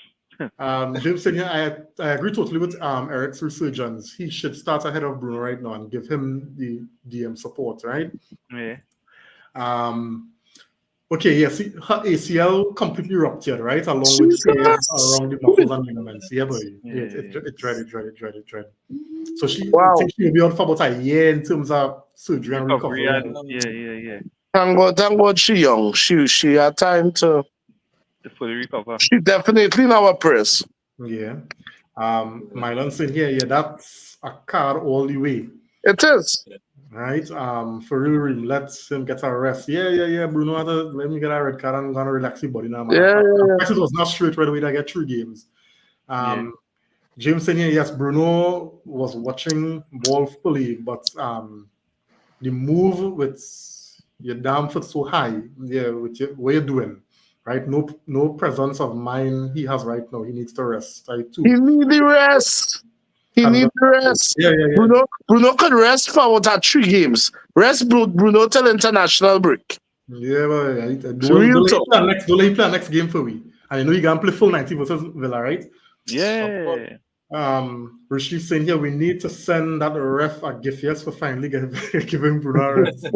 James saying here, I agree totally with Eric's resurgence. He should start ahead of Bruno right now and give him the DM support, right? Yeah. Okay, yes, her ACL completely ruptured, right? Along with around the muscles and ligaments. Yeah, boy. It dreaded. So she thinks she'll be out for about a year in terms of surgery and recovery. Yeah. Thank God she young. She had time to fully recover. She definitely in our press. Yeah. Mylan saying here, that's a card all the way. It is. Right. For real, let's him get a rest. Yeah. Bruno, let me get a red card. I'm gonna relax your body now, man. It was not straight right away to get 3 games. James saying here, yes, Bruno was watching ball fully, but the move with your damn foot so high, with what you're doing, right? No presence of mind he has right now. He needs to rest. Right, too. He needs the rest. Yeah. Bruno could rest for about 3 games. Rest Bruno till international break. Yeah, but don't let him play next game for we. And he can play full 90 versus Villa, right? Yeah. Rishi saying here we need to send that ref a gift, yes, for finally giving Bruno a rest.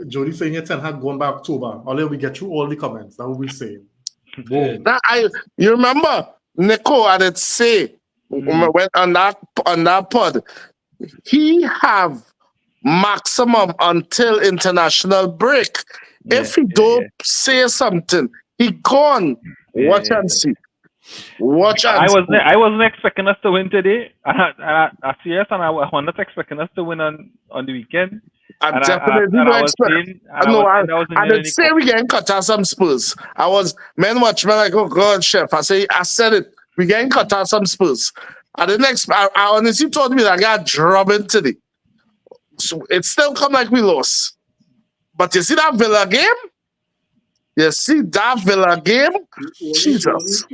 Jody saying here 10 had gone by October. Only we get through all the comments. That what we say. Boom. You remember Nico had it say when on that pod, he have maximum until international break. If he don't say something, he gone. Watch and see. I wasn't expecting us to win today. I serious, and I was not expecting us to win on the weekend. I definitely don't expect. I didn't say we getting cut out some Spurs. Watch me like, oh God, chef. I said it. We getting cut out some Spurs. I didn't expect. I honestly told me that I got drubbing today. So it still come like we lost. But you see that Villa game? Jesus.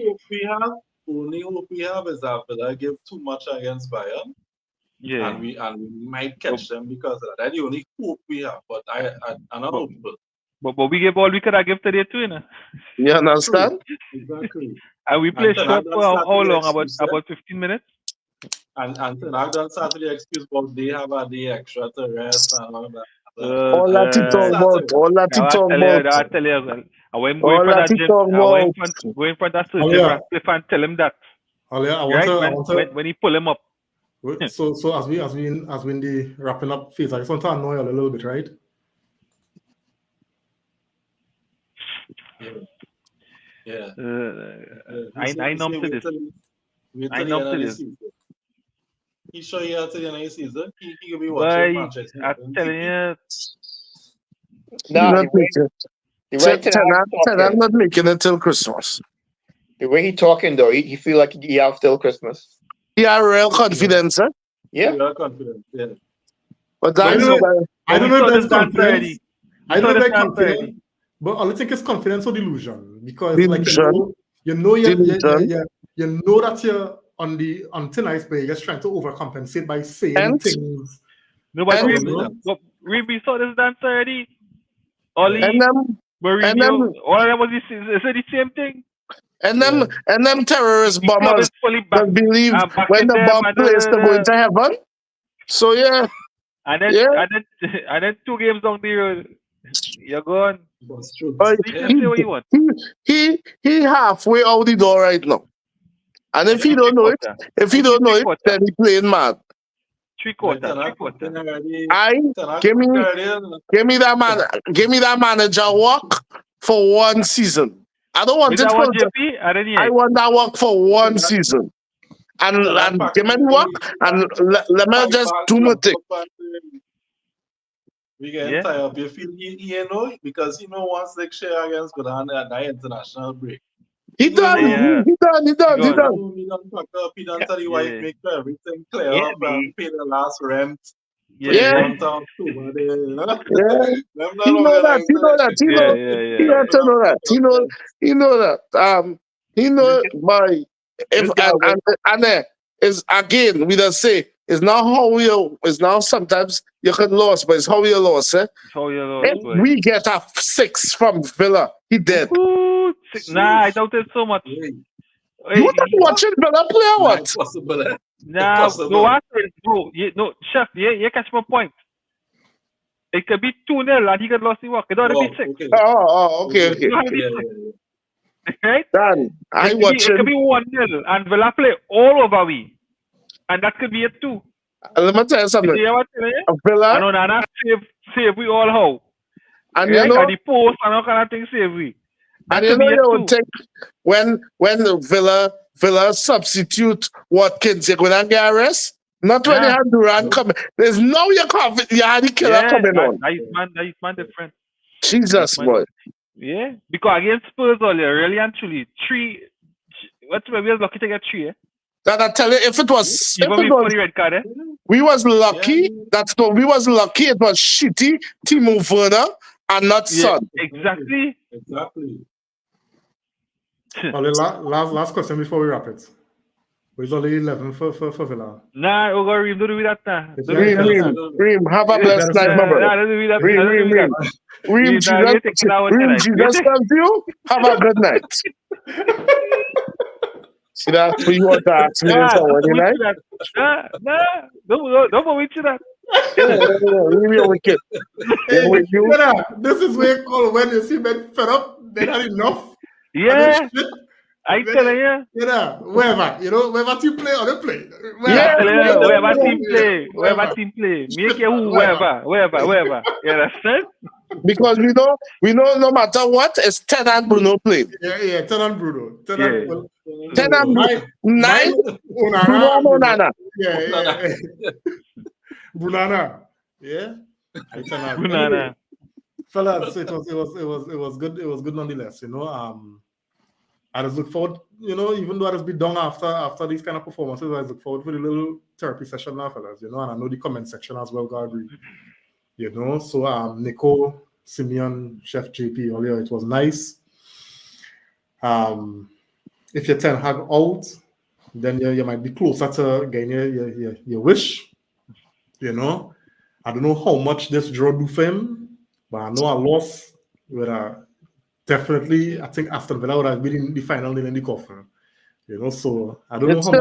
Only hope we have is that Villa give too much against Bayern. Yeah. And we might catch them because of that. That's the only hope we have. But I'm not hopeful. But we gave all we could have given today too, you know. You understand? Exactly. And we played short for how long? About 15 minutes? And I've done Saturday excuse about they have a day extra to rest and all that. All that he talk about. I tell you, I went going for that gym. I went for that surgeon and tell him that. When he pull him up. So as we in the wrapping up phase, I just want to annoy you a little bit, right? Yeah. I numb to this. Wait I till the numb end to of the this. season. He sure he till the end of the season. He could be Boy, watching Manchester I'm United telling TV. you, Nah, Not making the way Ten Hag Ten Hag talking, not making it till Christmas. the way he talking though, he feel like he have till Christmas. He have real confidence, eh? Yeah. We are confident. Yeah. But But I that's don't know. I but don't we know saw if this that's dance confidence. already. I don't know if this they're dance already. confident, but I think it's confidence or delusion because, Delusion. you know Delusion. you know that you're on thin ice, but you're just trying to overcompensate by saying And- things. No, but And- we saw this dance already. Oli, and them Mourinho, all of them was the same thing. and them terrorist The club bombers is fully back, that believe back when in the them bomb and plays to go into heaven. So yeah, and then, yeah. and then 2 games down the road, you're gone. That's true. But You can say what you want. he halfway out the door right now. And if he don't know it, then he playing mad. Three quarter. Give me that manager work for 1 season. I don't want Is it that for what JP? I didn't hear. I want that work for 1 season. And give me the work and let me just do my thing. We get tired up. You feel he know because he know once they share against good on that international break. He done. He done. He done pack up. He done tell you why he make everything clear up and pay the last rent. Yeah. He know that. He know by if and is again we just say it's not how you it's now sometimes you can lose, but it's how you lose, eh? If we get a 6 from Villa, he dead. Ooh, nah, I doubt it so much. You want to watching Villa play or what? Nah, no, chef, you catch my point. It could be 2-0 and he could lose the work. It ought to be 6. Okay. Right? Dan, It could be 1-0 and Villa play all over we. And that could be it too. Let me tell you something. Villa, and Onana save we all how. And right? you know, and the post and all kind of things save we. That and you would think when the Villa substitute Watkins, you're going to get arrested. Not when you have Durant coming. There's no you had the killer coming on. That is man different. Jesus, boy. Yeah, because against Spurs earlier, really and truly, 3. We was lucky to get 3. That I tell you, if it was red card, we was lucky. That's no, we was lucky. It was shitty Timo Werner and not Son. Exactly. Last question before we wrap it. It's only 11 for Villa. Nah, don't do that now. Reem, have a blessed night, my brother. Reem, Jesus come to you. Have a good night. See that? So you want to ask me this already, right? Don't wait to that. Really wicked. This is where you call when you see men fed up, they not enough. Yeah. I tell you. Wherever team play or they play. Wherever team play. Make you wherever. You understand? Because we know no matter what, it's Ten and Bruno play. Yeah, Ten and Bruno. Ten and Bruno. 9 Bruno Onana. Yeah. Brunana. Yeah. Brunana. Fellas, it was good. It was good nonetheless, I just look forward, even though I just be done after these kind of performances, I just look forward for the little therapy session now, fellas, and I know the comment section as well, God agree. So Nico, Simeon, Chef JP earlier, it was nice. If you're Ten Hag out, then you might be closer to getting your wish. I don't know how much this draw do for him, but I know I lost with definitely, I think Aston Villa would have been in the final in the coffin. So I don't know how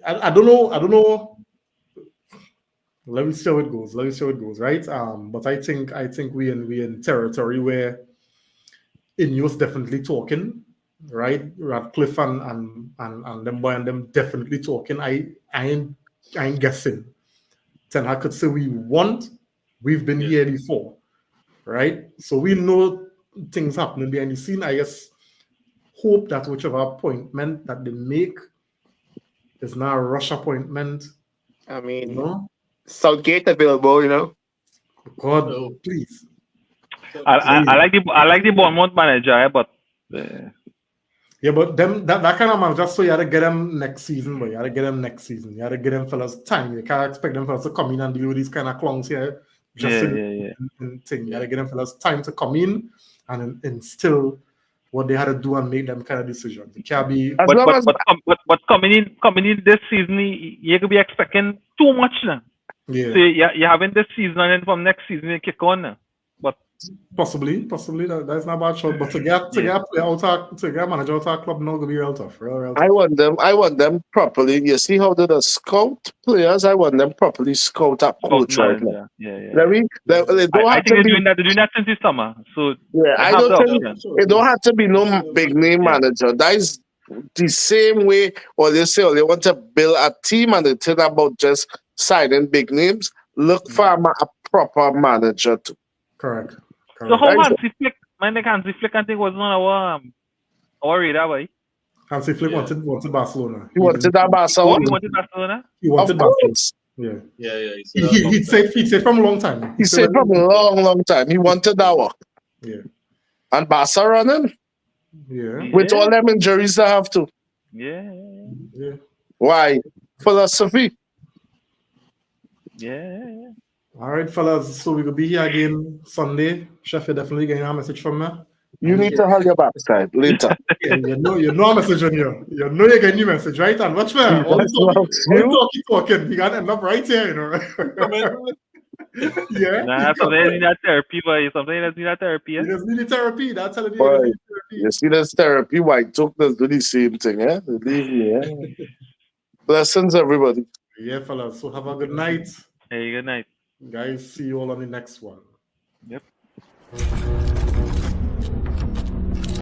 I don't know. Let me see how it goes, right? But I think we in territory where Ineos definitely talking, right? Radcliffe and them boy and them definitely talking. I ain't guessing. Ten Hag could say we've been here before, right? So we know things happening behind the scene. I guess hope that whichever appointment that they make is not a rush appointment. I You mean, know, Southgate available. God, Oh. please. I like the Bournemouth manager, but Yeah, but them that kind of man, just so you gotta get them next season, but you gotta get them next season. You gotta get them fellas time. You can't expect them fellas to come in and deal with these kind of clowns here. Just in thing. You gotta get them fellas time to come in and instill what they had to do and make them kind of decisions. It can't be As long as but coming in this season, you could be expecting too much now. yeah. So you having this season and then from next season you kick on now. But Possibly that's not a bad shot. But to get a player to get a manager out of club now gonna be real tough. Real tough. I want them properly. You see how they scout players? I want them properly scout a coach right now. They don't I have think to they're be. doing that since the summer. So Yeah, they I have don't the think option. it don't have to be no big name manager. That is the same way, or they say, they want to build a team and they think about just signing big names. Look for a proper manager too. Correct. So how That is- Hansi Flick, Hansi Flick I think was on our radar, boy. Hansi Flick wanted Barcelona. You wanted that Oh, Barcelona? he wanted Barcelona? He wanted Of Barcelona. course. Yeah. He said He'd said from a long time. He said from a long time. He wanted that one. Yeah. And Barca running Yeah. with all them injuries they have to. Yeah. Why? Philosophy. Yeah. All right, fellas. So we will be here again Sunday. Chef, you're definitely getting a message from me. You need to hold your backside later. Yeah, you know a message on you. You know you're getting a message, right? And watch me. All That's the talking. You gotta end up right here, you know. Yeah. Nah, something is not therapy, boy. Something is not therapy. You just need therapy. That's telling you. Boy, You need therapy. you see this therapy, white took us do the same thing, eh? Believe me, eh? Blessings, everybody. Yeah, fellas. So have a good night. Hey, good night. Guys, see you all on the next one. Yep.